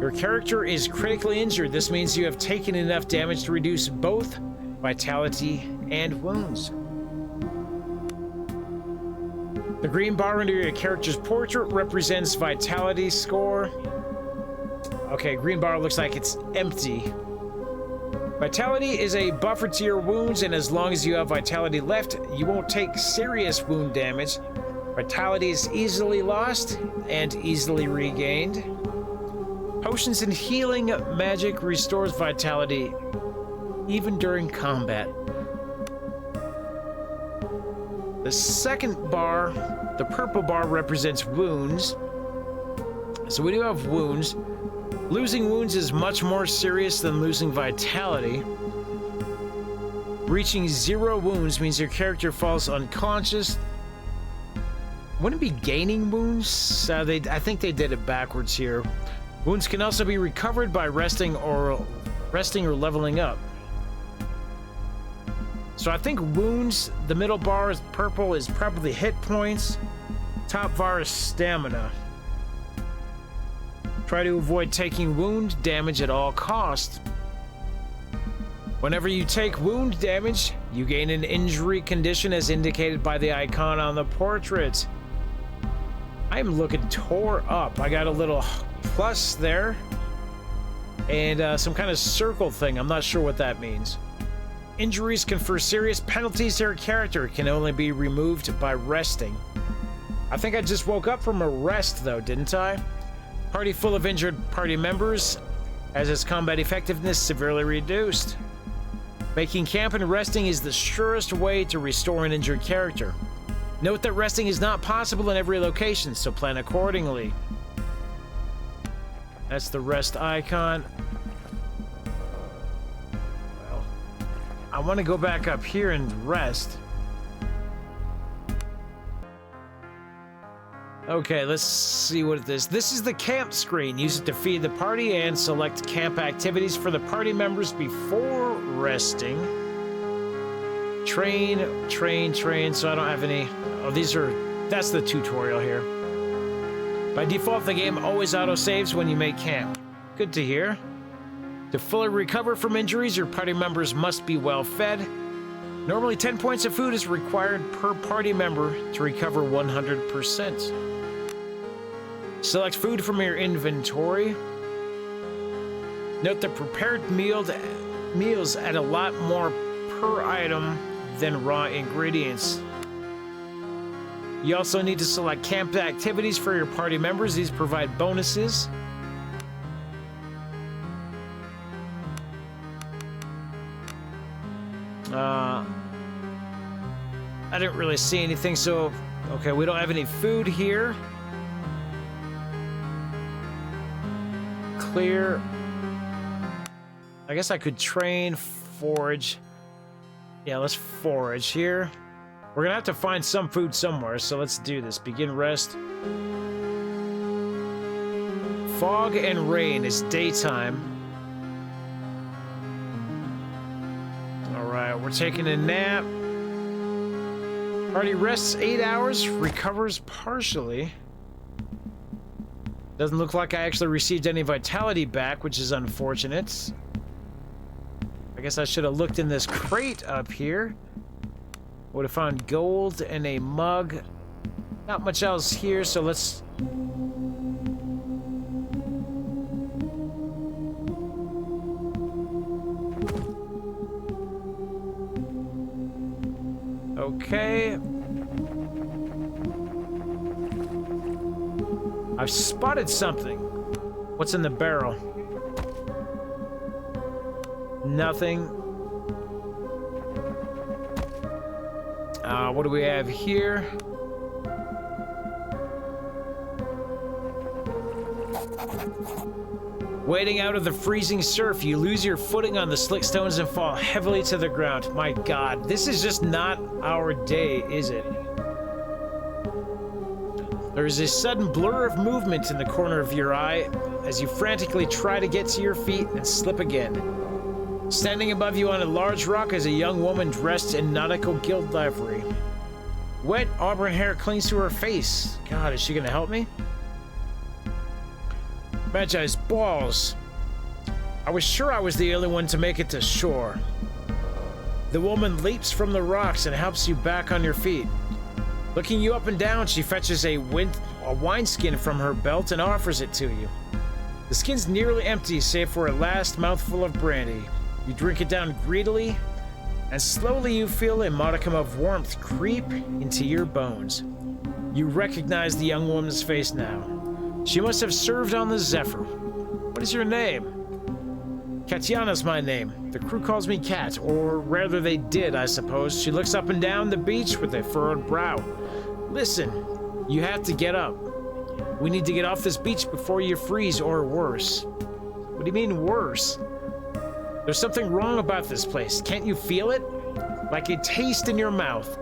Your character is critically injured. This means you have taken enough damage to reduce both vitality and wounds. The green bar under your character's portrait represents vitality score. Okay, green bar looks like it's empty. Vitality is a buffer to your wounds, and as long as you have vitality left, you won't take serious wound damage. Vitality is easily lost and easily regained. Potions and healing magic restores vitality even during combat. The second bar, the purple bar, represents wounds. So we do have wounds. Losing wounds is much more serious than losing vitality. Reaching 0 wounds means your character falls unconscious. Wouldn't it be gaining wounds? I think they did it backwards here. Wounds can also be recovered by resting or leveling up. So I think wounds, the middle bar is purple, is probably hit points. Top bar is stamina. Try to avoid taking wound damage at all costs. Whenever you take wound damage, you gain an injury condition as indicated by the icon on the portrait. I'm looking tore up. I got a little plus there and some kind of circle thing. I'm not sure what that means. Injuries confer serious penalties to your character. Can only be removed by resting. I think I just woke up from a rest though, didn't I? Party full of injured party members has its combat effectiveness severely reduced. Making camp and resting is the surest way to restore an injured character. Note that resting is not possible in every location, so plan accordingly. That's the rest icon. Well, I want to go back up here and rest. Okay, let's see what it is. This is the camp screen. Use it to feed the party and select camp activities for the party members before resting. Train, so I don't have any. Oh, that's the tutorial here. By default, the game always auto-saves when you make camp. Good to hear. To fully recover from injuries, your party members must be well fed. Normally 10 points of food is required per party member to recover 100%. Select food from your inventory. Note that prepared meals add a lot more per item than raw ingredients. You also need to select camp activities for your party members. These provide bonuses. I didn't really see anything, so okay, we don't have any food here. Clear. I guess I could train, forage. Yeah, let's forage here. We're gonna have to find some food somewhere, so let's do this. Begin rest. Fog and rain is daytime. Alright, we're taking a nap. Party rests 8 hours, recovers partially. Doesn't look like I actually received any vitality back, which is unfortunate. I guess I should have looked in this crate up here. Would have found gold and a mug. Not much else here, so let's... Okay. I've spotted something. What's in the barrel? Nothing. What do we have here? Wading out of the freezing surf, you lose your footing on the slick stones and fall heavily to the ground. My God, this is just not our day, is it? There is a sudden blur of movement in the corner of your eye as you frantically try to get to your feet and slip again. Standing above you on a large rock is a young woman dressed in nautical guild livery. Wet auburn hair clings to her face. God, is she gonna help me? Magi's balls. I was sure I was the only one to make it to shore. The woman leaps from the rocks and helps you back on your feet. Looking you up and down, she fetches a wineskin from her belt and offers it to you. The skin's nearly empty, save for a last mouthful of brandy. You drink it down greedily, and slowly you feel a modicum of warmth creep into your bones. You recognize the young woman's face now. She must have served on the Zephyr. What is your name? Katiana's my name. The crew calls me Kat, or rather they did, I suppose. She looks up and down the beach with a furrowed brow. Listen, you have to get up. We need to get off this beach before you freeze, or worse. What do you mean, worse? There's something wrong about this place. Can't you feel it? Like a taste in your mouth.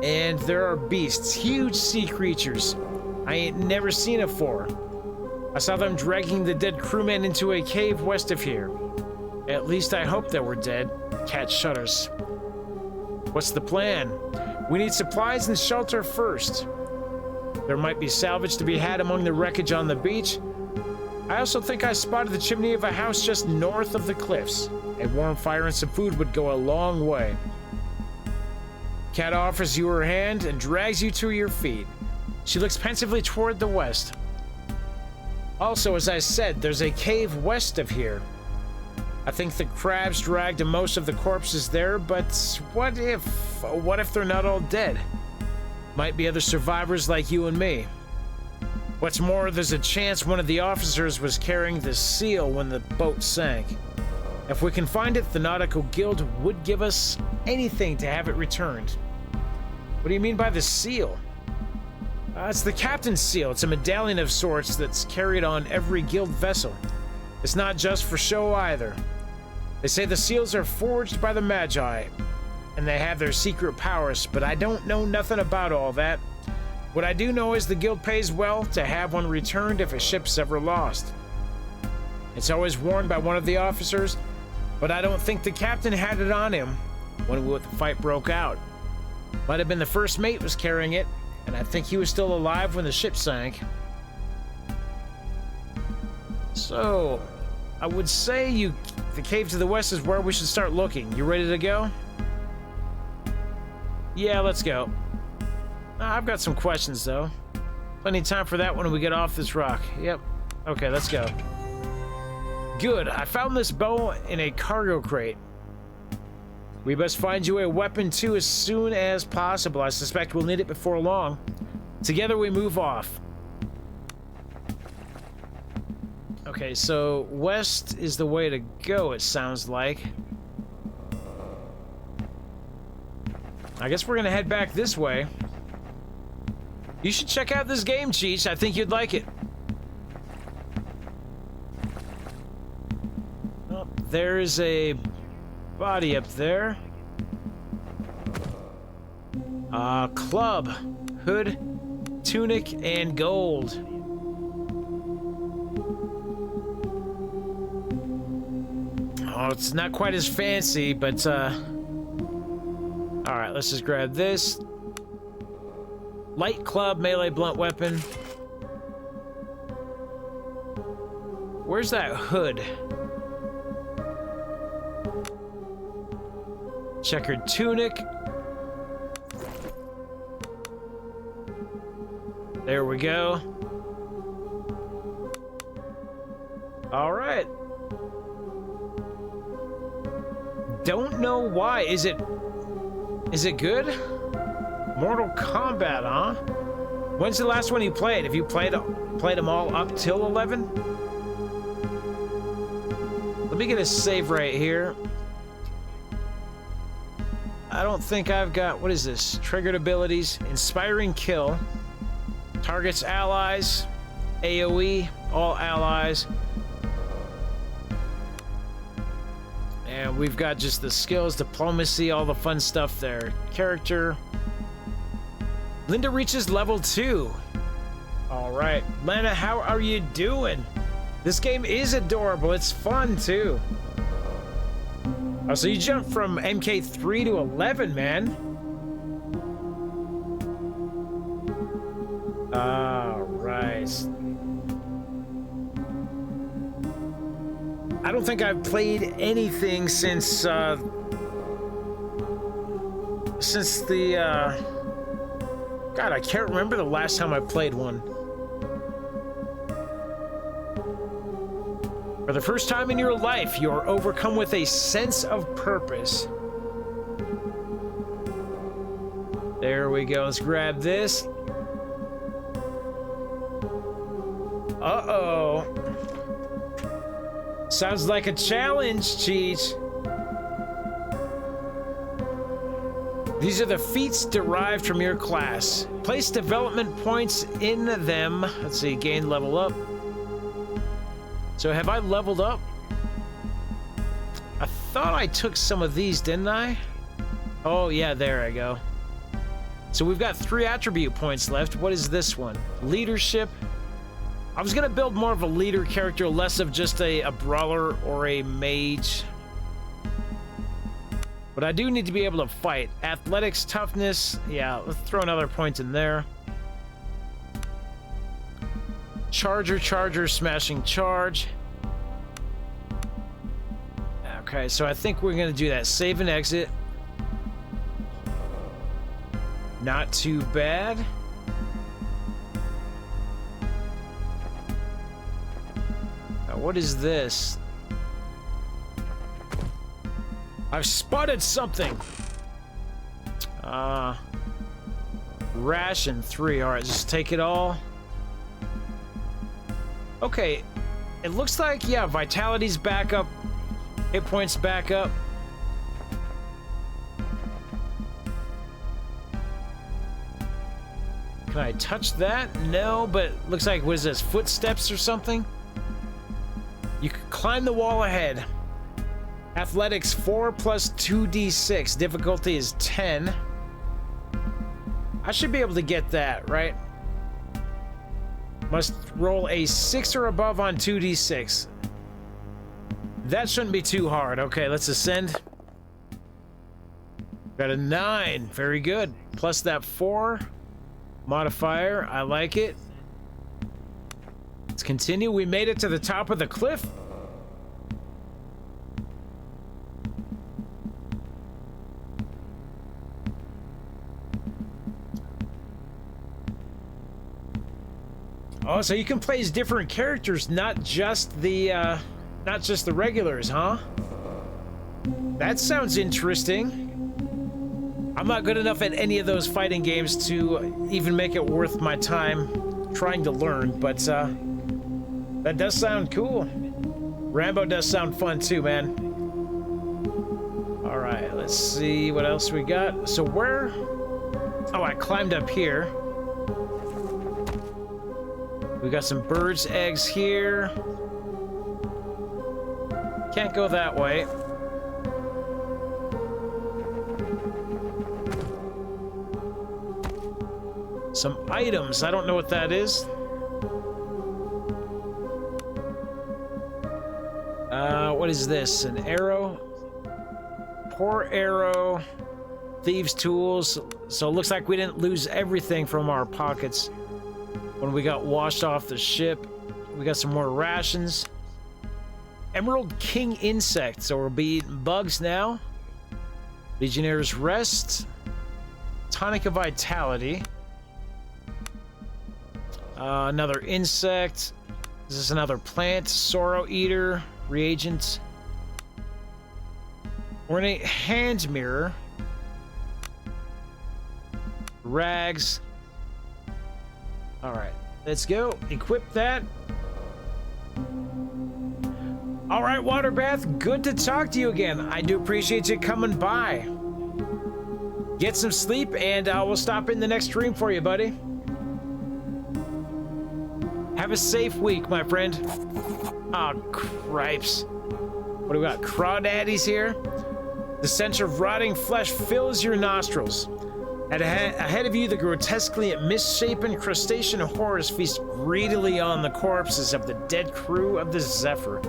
And there are beasts, huge sea creatures. I ain't never seen it before. I saw them dragging the dead crewmen into a cave west of here. At least I hope they were dead. Cat shudders. What's the plan? We need supplies and shelter first. There might be salvage to be had among the wreckage on the beach. I also think I spotted the chimney of a house just north of the cliffs. A warm fire and some food would go a long way. Cat offers you her hand and drags you to your feet. She looks pensively toward the west. Also, as I said, there's a cave west of here. I think the crabs dragged most of the corpses there, but what if they're not all dead? Might be other survivors like you and me. What's more, there's a chance one of the officers was carrying the seal when the boat sank. If we can find it, the Nautical Guild would give us anything to have it returned. What do you mean by the seal? It's the captain's seal. It's a medallion of sorts that's carried on every guild vessel. It's not just for show either. They say the seals are forged by the Magi, and they have their secret powers, but I don't know nothing about all that. What I do know is the guild pays well to have one returned if a ship's ever lost. It's always worn by one of the officers, but I don't think the captain had it on him when the fight broke out. Might have been the first mate was carrying it, and I think he was still alive when the ship sank. So, I would say the cave to the west is where we should start looking. You ready to go? Yeah, let's go. I've got some questions, though. Plenty of time for that when we get off this rock. Yep. Okay, let's go. Good. I found this bow in a cargo crate. We must find you a weapon, too, as soon as possible. I suspect we'll need it before long. Together we move off. Okay, so west is the way to go, it sounds like. I guess we're gonna head back this way. You should check out this game, Cheech. I think you'd like it. Oh, there's a body up there. Club, hood, tunic, and gold. Oh, it's not quite as fancy, but alright, let's just grab this. Light club, melee blunt weapon. Where's that hood? Checkered tunic. There we go. All right. Don't know why. Is it good? Mortal Kombat, huh? When's the last one you played? Have you played them all up till 11? Let me get a save right here. I don't think I've got, what is this? Triggered abilities, inspiring kill, targets allies, AoE, all allies. And we've got just the skills, diplomacy, all the fun stuff there. Character. Linda reaches level 2. All right. Lana, how are you doing? This game is adorable. It's fun, too. Oh, so you jumped from MK3 to 11, man. All right. I don't think I've played anything since since the, God, I can't remember the last time I played one. For the first time in your life, you are overcome with a sense of purpose. There we go. Let's grab this. Uh-oh. Sounds like a challenge, Cheech. These are the feats derived from your class. Place development points in them. Let's see, gain level up. So have I leveled up? I thought I took some of these, didn't I? Oh, yeah, there I go. So we've got 3 attribute points left. What is this one? Leadership. I was gonna build more of a leader character, less of just a brawler or a mage. But I do need to be able to fight. Athletics, toughness. Yeah, let's throw another point in there. Charger, smashing charge. Okay, so I think we're gonna do that. Save and exit. Not too bad. Now, what is this? I've spotted something. Ration 3. All right, just take it all. Okay, it looks like, yeah, vitality's back up, hit points back up. Can I touch that? No, but looks like, what is this, footsteps or something? You can climb the wall ahead. Athletics 4 plus 2d6, difficulty is 10. I should be able to get that, right? Must roll a 6 or above on 2d6. That shouldn't be too hard. Okay, let's ascend. Got a 9. Very good. Plus that 4 modifier. I like it. Let's continue. We made it to the top of the cliff. Oh, so you can play as different characters, not just the regulars, huh? That sounds interesting. I'm not good enough at any of those fighting games to even make it worth my time trying to learn, but that does sound cool. Rambo does sound fun too, man. All right, let's see what else we got. So where? Oh, I climbed up here. We got some birds' eggs here. Can't go that way. Some items. I don't know what that is. What is this? An arrow? Poor arrow. Thieves' tools. So it looks like we didn't lose everything from our pockets when we got washed off the ship. We got some more rations. Emerald King insect, so we'll be eating bugs now. Legionnaire's Rest. Tonic of Vitality. Another insect. This is another plant. Sorrow Eater. Reagent. Ornate Hand Mirror. Rags. Alright, let's go. Equip that. Alright, Waterbath, good to talk to you again. I do appreciate you coming by. Get some sleep, and we'll stop in the next stream for you, buddy. Have a safe week, my friend. Oh, cripes. What do we got? Crawdaddies here? The stench of rotting flesh fills your nostrils. Ahead of you, the grotesquely misshapen crustacean horrors feast greedily on the corpses of the dead crew of the Zephyr.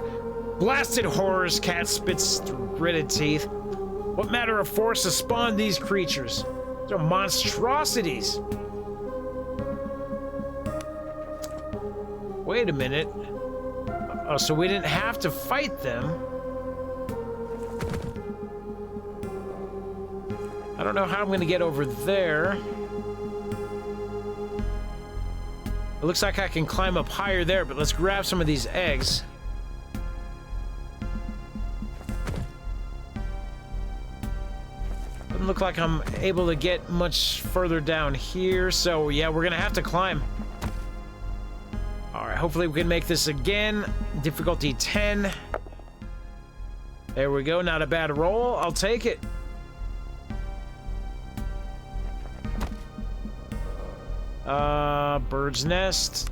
Blasted horrors, cat spits gritted teeth. What matter of force to spawn these creatures? They're monstrosities. Wait a minute. Oh, so we didn't have to fight them. I don't know how I'm going to get over there. It looks like I can climb up higher there, but let's grab some of these eggs. Doesn't look like I'm able to get much further down here, so yeah, we're going to have to climb. Alright, hopefully we can make this again. Difficulty 10. There we go, not a bad roll. I'll take it. Bird's nest.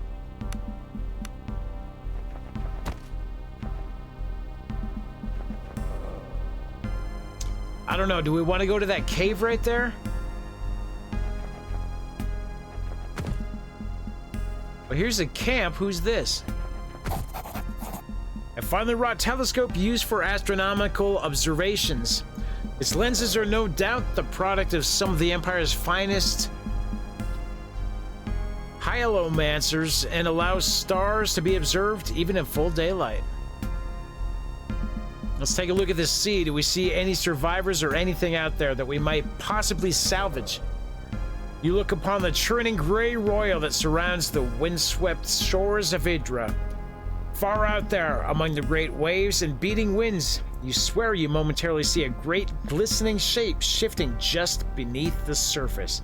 I don't know, do we want to go to that cave right there? Well, here's a camp. Who's this? A finely wrought telescope used for astronomical observations. Its lenses are no doubt the product of some of the Empire's finest hielomancers and allows stars to be observed even in full daylight. Let's take a look at this sea. Do we see any survivors or anything out there that we might possibly salvage? You look upon the churning gray royal that surrounds the windswept shores of Idra. Far out there, among the great waves and beating winds, you swear you momentarily see a great glistening shape shifting just beneath the surface.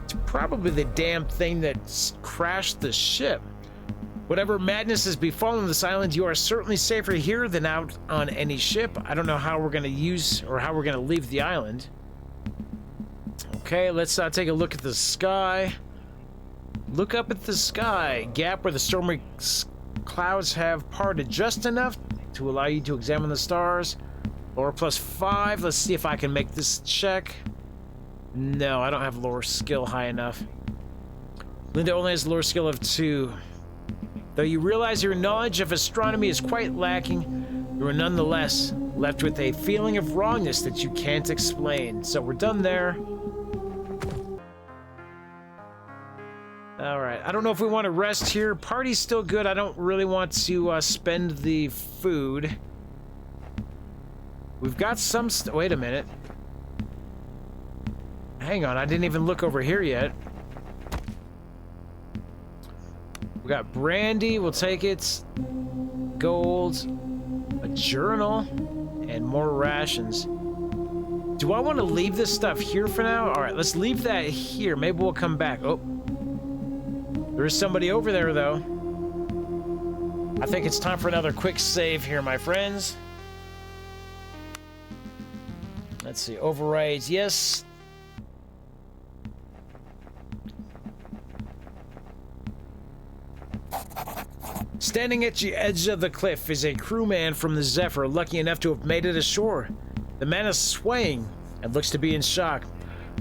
It's probably the damn thing that crashed the ship. Whatever madness has befallen this island, you are certainly safer here than out on any ship. I don't know how we're going to use or how we're going to leave the island. Okay, let's take a look at the sky. Look up at the sky. Gap where the stormy clouds have parted just enough to allow you to examine the stars. Lore +5. Let's see if I can make this check. No, I don't have lore skill high enough. Linda only has lore skill of 2. Though you realize your knowledge of astronomy is quite lacking, you are nonetheless left with a feeling of wrongness that you can't explain. So we're done there. Alright, I don't know if we want to rest here. Party's still good. I don't really want to spend the food. We've got some wait a minute. Hang on, I didn't even look over here yet. We got brandy, we'll take it. Gold, a journal, and more rations. Do I want to leave this stuff here for now? Alright, let's leave that here. Maybe we'll come back. Oh. There's somebody over there, though. I think it's time for another quick save here, my friends. Let's see. Overrides, yes. Standing at the edge of the cliff is a crewman from the Zephyr, lucky enough to have made it ashore. The man is swaying and looks to be in shock.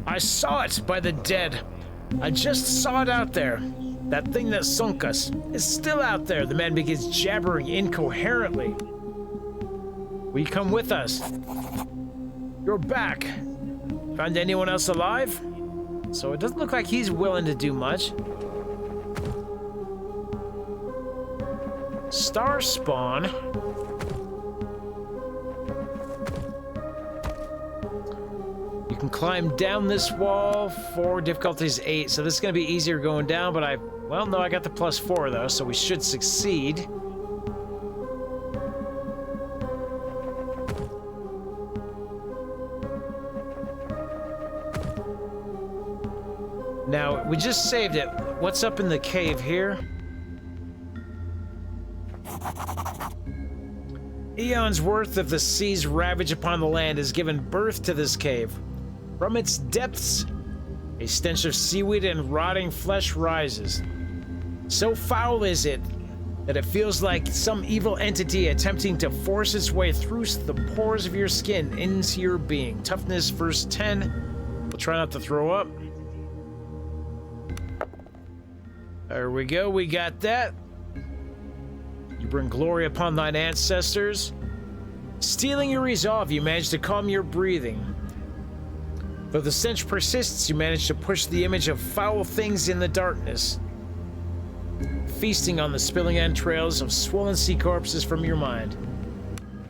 I saw it, by the dead. I just saw it out there. That thing that sunk us is still out there. The man begins jabbering incoherently. Will you come with us? You're back. Found anyone else alive? So it doesn't look like he's willing to do much. Star spawn. You can climb down this wall. 4, difficulties 8. So this is going to be easier going down, but well, no, I got the +4 though, so we should succeed. Now, we just saved it. What's up in the cave here? Eons worth of the sea's ravage upon the land has given birth to this cave. From its depths, a stench of seaweed and rotting flesh rises. So foul is it that it feels like some evil entity attempting to force its way through the pores of your skin into your being. Toughness verse 10. We'll try not to throw up. There we go, we got that. You bring glory upon thine ancestors. Stealing your resolve, you manage to calm your breathing. Though the stench persists, you manage to push the image of foul things in the darkness, feasting on the spilling entrails of swollen sea corpses from your mind.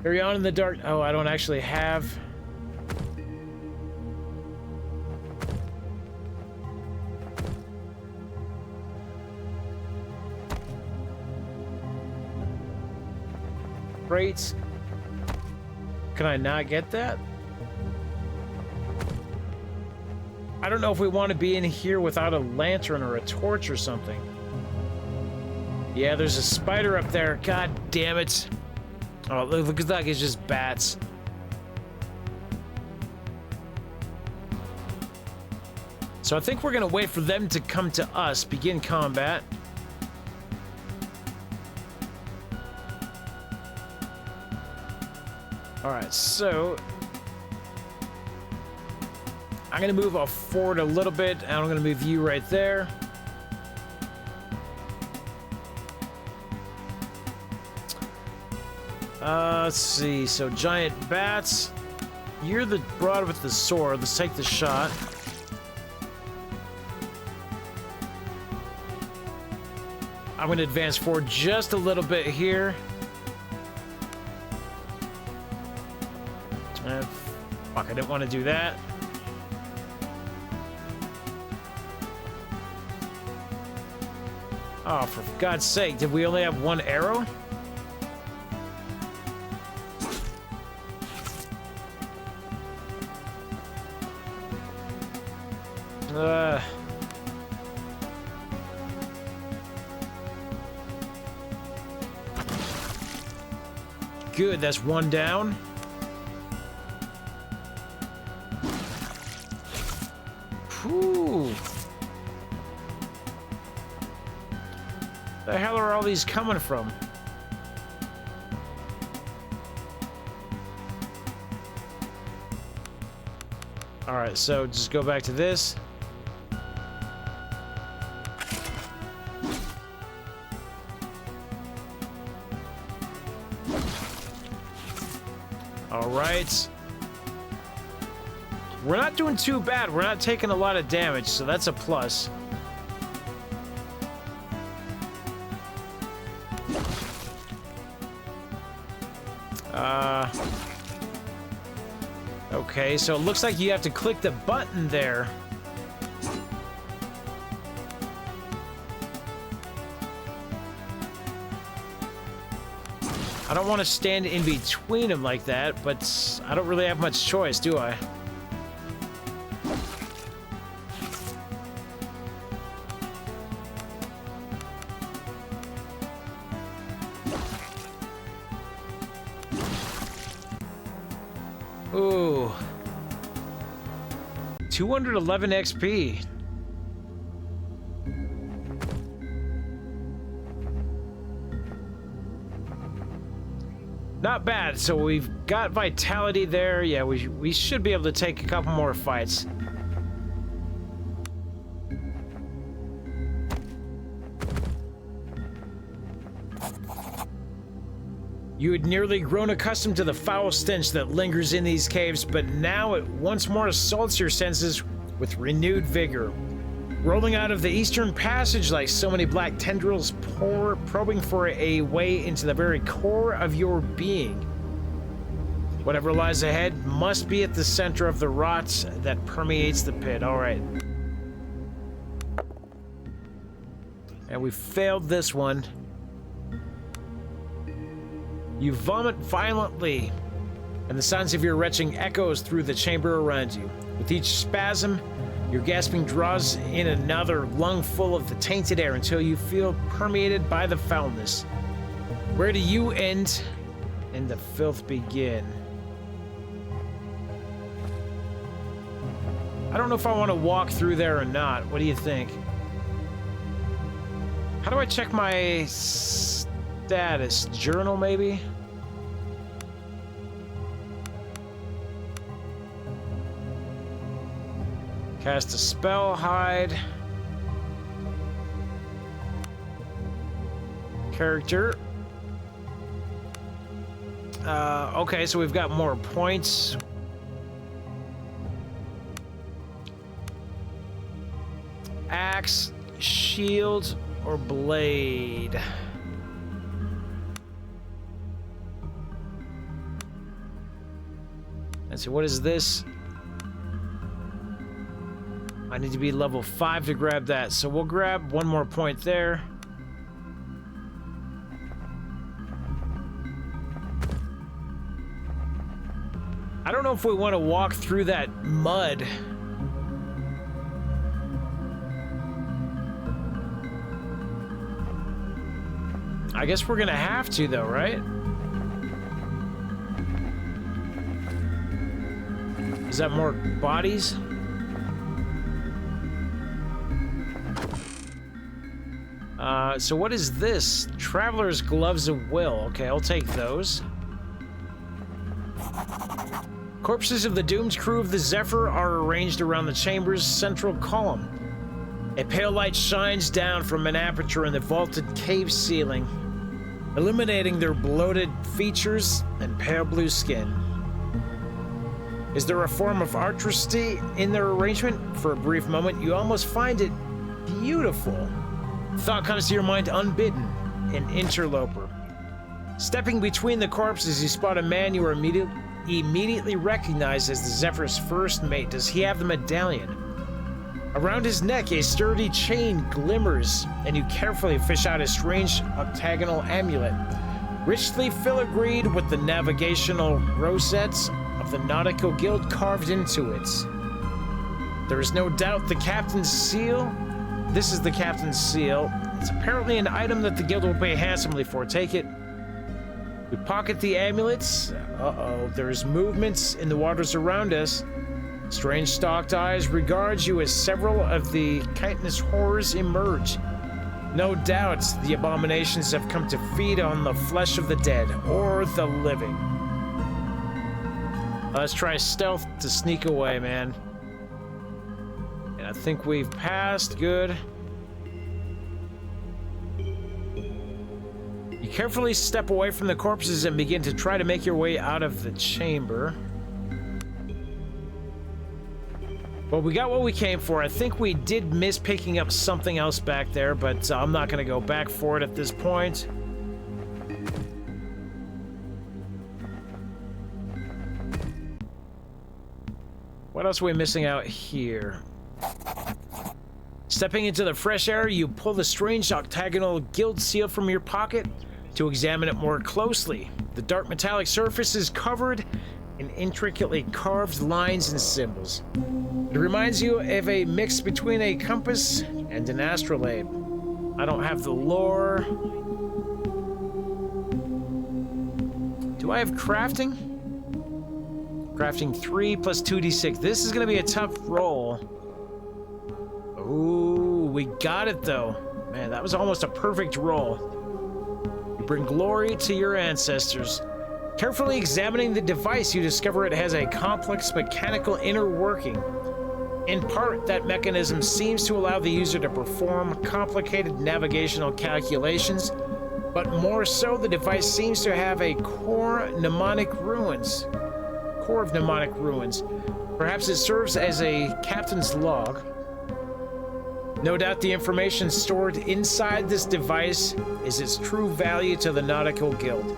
Carry on in the dark. Oh, I don't actually have. crates. Can I not get that? I don't know if we want to be in here without a lantern or a torch or something. Yeah, there's a spider up there. God damn it. Oh, it looks like it's just bats. So I think we're gonna wait for them to come to us, begin combat. Alright, so I'm gonna move off forward a little bit, and I'm gonna move you right there. Let's see, so giant bats. You're the broad with the sword. Let's take the shot. I'm gonna advance forward just a little bit here. Fuck, I didn't want to do that. Oh, for God's sake, did we only have one arrow? Good, that's one down. Whew. The hell are all these coming from? Alright, so just go back to this. Alright. We're not doing too bad. We're not taking a lot of damage, so that's a plus. Okay, so it looks like you have to click the button there. I don't want to stand in between them like that, but I don't really have much choice, do I? Ooh. 211 XP. Not bad. So we've got vitality there. Yeah, we should be able to take a couple more fights. You had nearly grown accustomed to the foul stench that lingers in these caves, but now it once more assaults your senses with renewed vigor. Rolling out of the eastern passage like so many black tendrils, probing for a way into the very core of your being. Whatever lies ahead must be at the center of the rot that permeates the pit. All right. And we failed this one. You vomit violently, and the sounds of your retching echoes through the chamber around you. With each spasm, your gasping draws in another lungful of the tainted air until you feel permeated by the foulness. Where do you end and the filth begin? I don't know if I want to walk through there or not. What do you think? How do I check my status? Journal, maybe? Cast a spell, hide. Character. Okay, so we've got more points. Axe, shield, or blade? Let's see, what is this? I need to be level 5 to grab that, so we'll grab one more point there. I don't know if we want to walk through that mud. I guess we're gonna have to, though, right? Is that more bodies? So what is this? Traveler's Gloves of Will. Okay, I'll take those. Corpses of the doomed crew of the Zephyr are arranged around the chamber's central column. A pale light shines down from an aperture in the vaulted cave ceiling, illuminating their bloated features and pale blue skin. Is there a form of artistry in their arrangement? For a brief moment, you almost find it beautiful. Thought comes to your mind unbidden, an interloper. Stepping between the corpses, you spot a man you are immediately recognize as the Zephyr's first mate. Does he have the medallion? Around his neck, a sturdy chain glimmers, and you carefully fish out a strange octagonal amulet, richly filigreed with the navigational rosettes of the Nautical Guild carved into it. There is no doubt the captain's seal. This is the captain's seal. It's apparently an item that the guild will pay handsomely for. Take it. We pocket the amulets. Uh-oh, there's movements in the waters around us. Strange stalked eyes regard you as several of the chitinous horrors emerge. No doubt the abominations have come to feed on the flesh of the dead or the living. Let's try stealth to sneak away, man. And I think we've passed. Good. You carefully step away from the corpses and begin to try to make your way out of the chamber. Well, we got what we came for. I think we did miss picking up something else back there, but I'm not going to go back for it at this point. What else are we missing out here? Stepping into the fresh air, you pull the strange octagonal guild seal from your pocket to examine it more closely. The dark metallic surface is covered in intricately carved lines and symbols. It reminds you of a mix between a compass and an astrolabe. I don't have the lore. Do I have crafting? Crafting 3 plus 2d6. This is going to be a tough roll. Ooh, we got it though. Man, that was almost a perfect roll. You bring glory to your ancestors. Carefully examining the device, you discover it has a complex mechanical inner working. In part, that mechanism seems to allow the user to perform complicated navigational calculations, but more so, the device seems to have a core of mnemonic ruins. Perhaps it serves as a captain's log. No doubt the information stored inside this device is its true value to the Nautical Guild.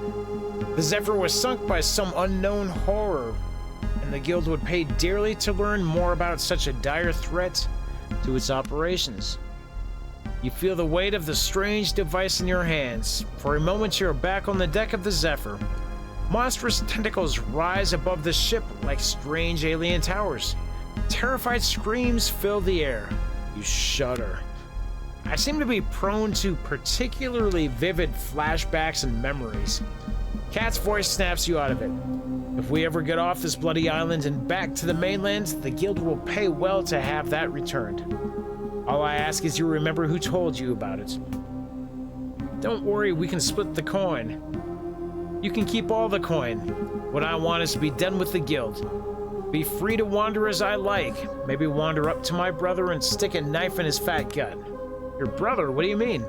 The Zephyr was sunk by some unknown horror, and the Guild would pay dearly to learn more about such a dire threat to its operations. You feel the weight of the strange device in your hands. For a moment, you're back on the deck of the Zephyr. Monstrous tentacles rise above the ship like strange alien towers. Terrified screams fill the air. You shudder. I seem to be prone to particularly vivid flashbacks and memories. Cat's voice snaps you out of it. If we ever get off this bloody island and back to the mainland, the Guild will pay well to have that returned. All I ask is you remember who told you about it. Don't worry, we can split the coin. You can keep all the coin. What I want is to be done with the Guild. Be free to wander as I like. Maybe wander up to my brother and stick a knife in his fat gut. Your brother? What do you mean?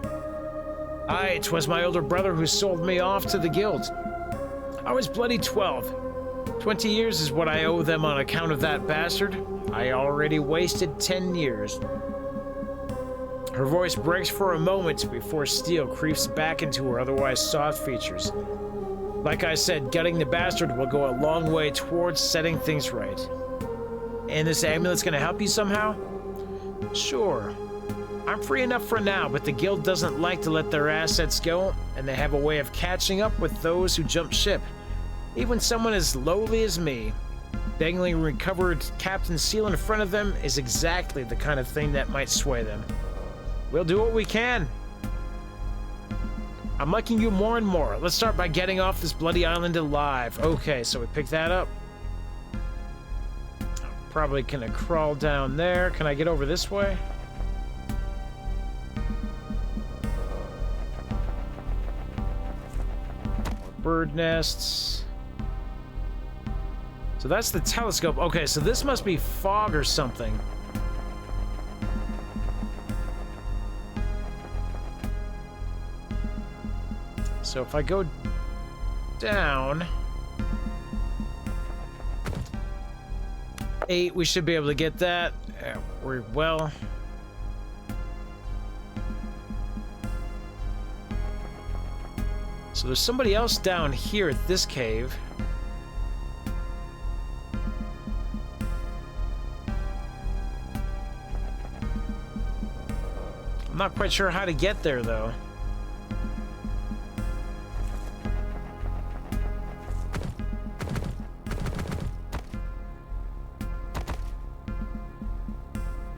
Aye, 'twas my older brother who sold me off to the Guild. I was bloody 12. 20 years is what I owe them on account of that bastard. I already wasted 10 years. Her voice breaks for a moment before steel creeps back into her otherwise soft features. Like I said, gutting the bastard will go a long way towards setting things right. And this amulet's gonna help you somehow? Sure. I'm free enough for now, but the Guild doesn't like to let their assets go, and they have a way of catching up with those who jump ship. Even someone as lowly as me. Dangling recovered Captain Seal in front of them is exactly the kind of thing that might sway them. We'll do what we can. I'm liking you more and more. Let's start by getting off this bloody island alive. Okay, so we pick that up. Probably gonna crawl down there. Can I get over this way? Bird nests. So that's the telescope. Okay, so this must be fog or something. So if I go down 8, we should be able to get that. We're well. So there's somebody else down here at this cave. I'm not quite sure how to get there, though.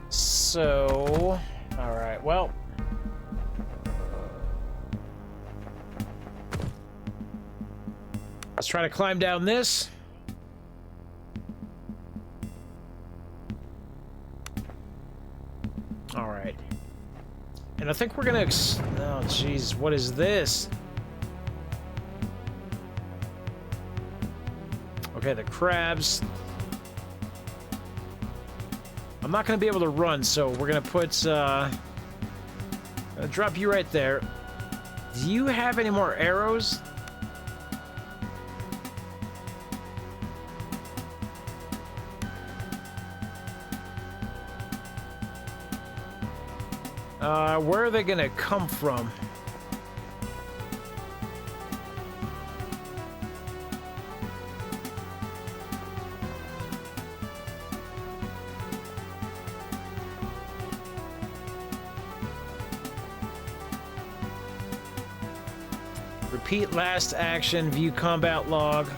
So, all right, well. Let's try to climb down this. All right. And I think we're gonna oh, jeez, what is this? Okay, the crabs. I'm not gonna be able to run, so we're gonna put, I'll drop you right there. Do you have any more arrows? Where are they gonna come from? Repeat last action, view combat log.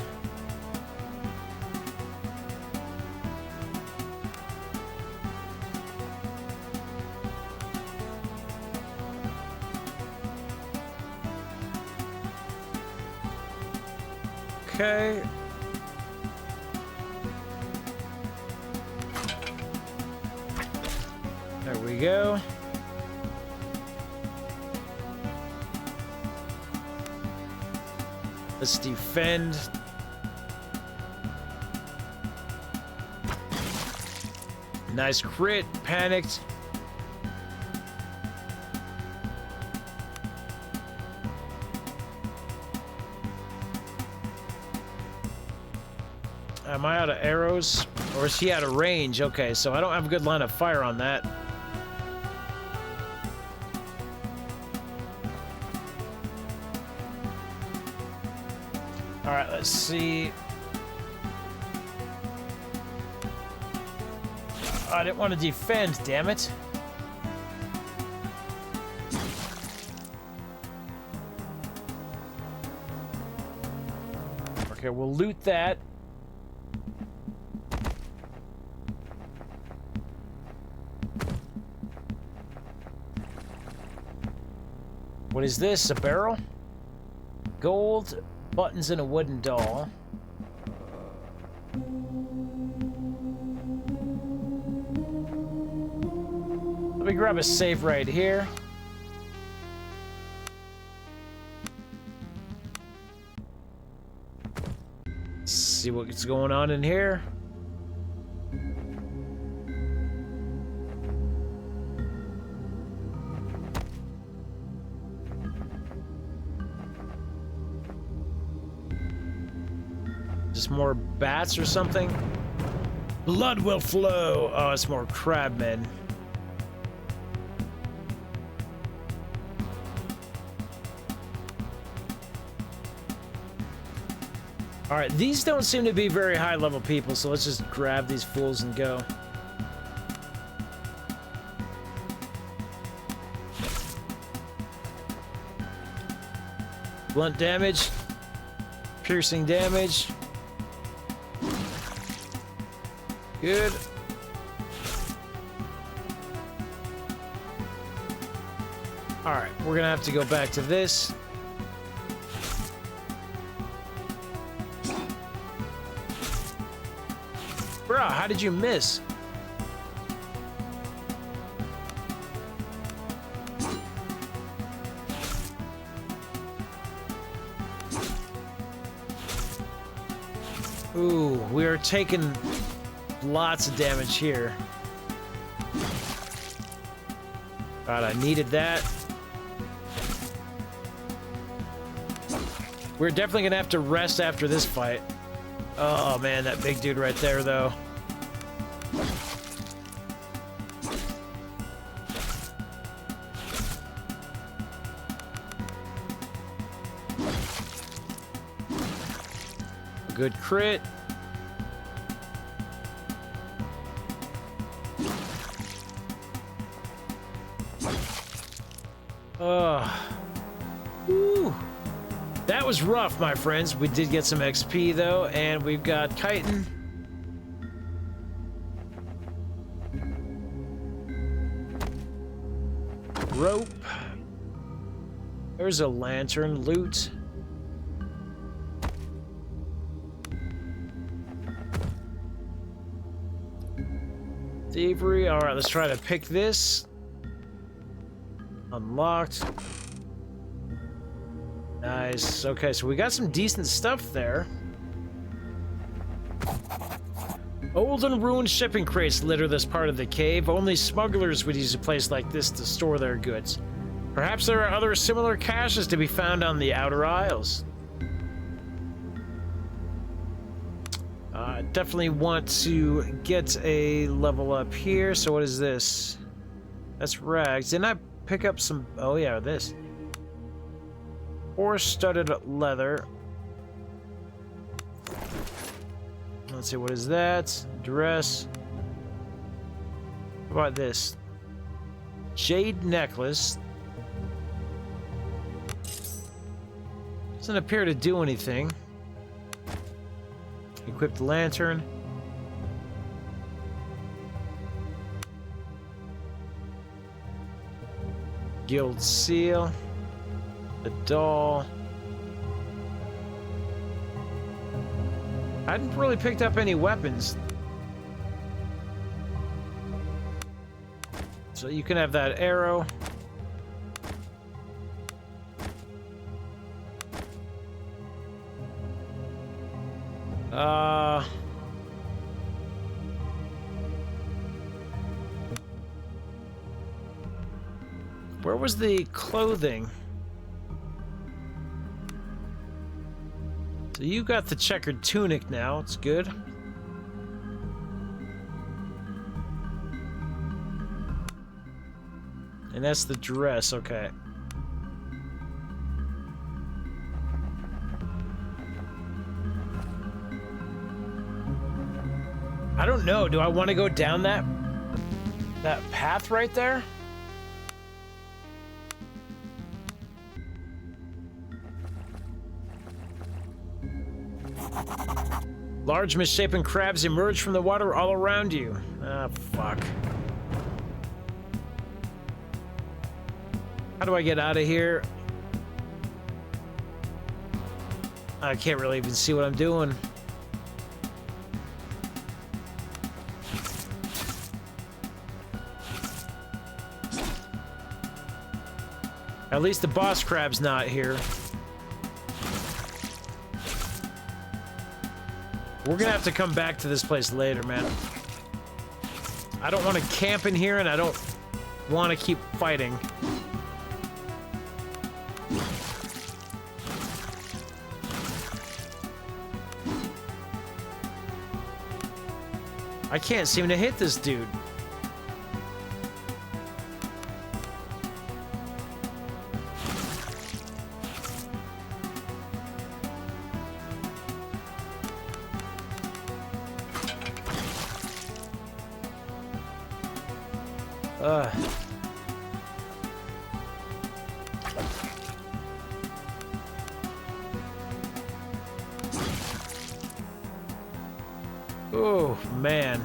Okay. There we go. Let's defend. Nice crit. Panicked. Am I out of arrows? Or is he out of range? Okay, so I don't have a good line of fire on that. Alright, let's see. I didn't want to defend, damn it. Okay, we'll loot that. What is this? A barrel? Gold, buttons, and a wooden doll. Let me grab a save right here. See what's going on in here. Just more bats or something? Blood will flow! Oh, it's more crabmen. Alright, these don't seem to be very high level people, so let's just grab these fools and go. Blunt damage. Piercing damage. Good. Alright, we're gonna have to go back to this. Bruh, how did you miss? Ooh, we are taking lots of damage here. God, I needed that. We're definitely gonna have to rest after this fight. Oh man, that big dude right there, though. A good crit. Woo. That was rough, my friends. We did get some XP, though, and we've got chitin. Rope. There's a lantern. Loot. Thievery. Alright, let's try to pick this. Unlocked. Nice. Okay, so we got some decent stuff there. Old and ruined shipping crates litter this part of the cave. Only smugglers would use a place like this to store their goods. Perhaps there are other similar caches to be found on the outer isles. Definitely want to get a level up here. So what is this? That's rags. Didn't I pick up some... Oh yeah, this. Ore-studded leather. Let's see, what is that? Dress. How about this? Jade necklace. Doesn't appear to do anything. Equipped lantern. Guild seal. The doll. I hadn't really picked up any weapons. So you can have that arrow. Where was the clothing? So you got the checkered tunic now. It's good. And that's the dress. Okay. I don't know. Do I want to go down that path right there? Large misshapen crabs emerge from the water all around you. Ah, fuck. How do I get out of here? I can't really even see what I'm doing. At least the boss crab's not here. We're gonna have to come back to this place later, man. I don't want to camp in here, and I don't want to keep fighting. I can't seem to hit this dude. Oh, man.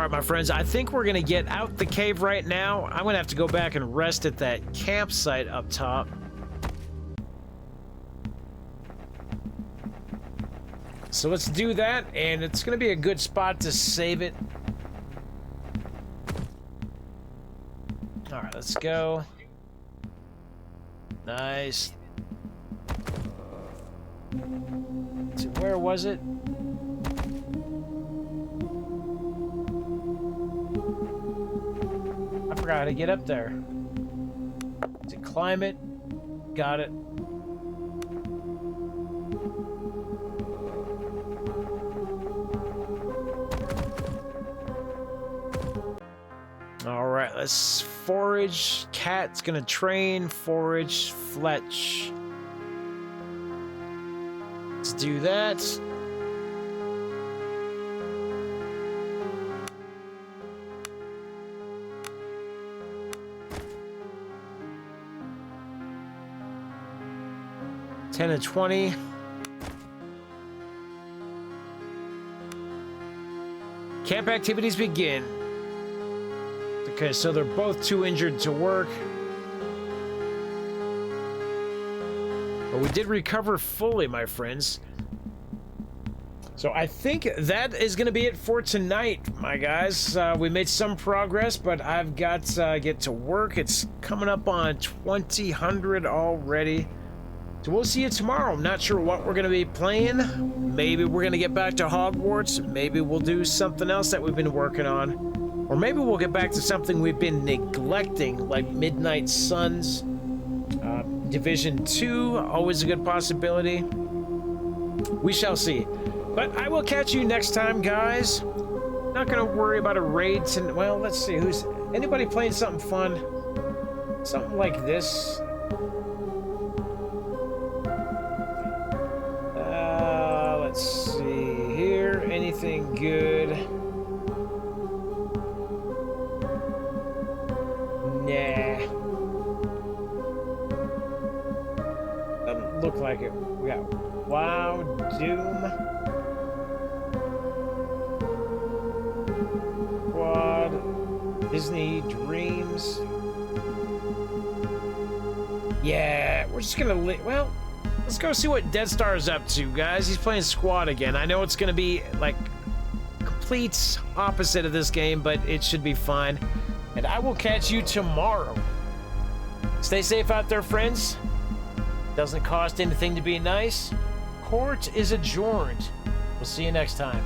right, my friends, I think we're gonna get out the cave right now. I'm gonna have to go back and rest at that campsite up top. So let's do that, and it's gonna be a good spot to save it. All right, let's go. Nice. So where was it? I forgot how to get up there. To climb it. Got it. All right, let's forage. Cat's gonna train, forage, fletch. Let's do that. $10 and $20. Camp activities begin. Okay, so they're both too injured to work. But we did recover fully, my friends. So I think that is going to be it for tonight, my guys. We made some progress, but I've got to get to work. It's coming up on 2000 already. So we'll see you tomorrow. I'm not sure what we're going to be playing. Maybe we're going to get back to Hogwarts. Maybe we'll do something else that we've been working on. Or maybe we'll get back to something we've been neglecting, like Midnight Suns. Division 2, always a good possibility. We shall see. But I will catch you next time, guys. Not gonna worry about a raid tonight. Well, let's see. Who's anybody playing something fun? Something like this. Let's see here. Anything good? Nah. Doesn't look like it. We got WoW, Doom, Quad, Disney Dreams. Yeah, we're just gonna well, let's go see what Dead Star is up to, guys. He's playing Squad again. I know it's gonna be like complete opposite of this game, but it should be fine. And I will catch you tomorrow. Stay safe out there, friends. Doesn't cost anything to be nice. Court is adjourned. We'll see you next time.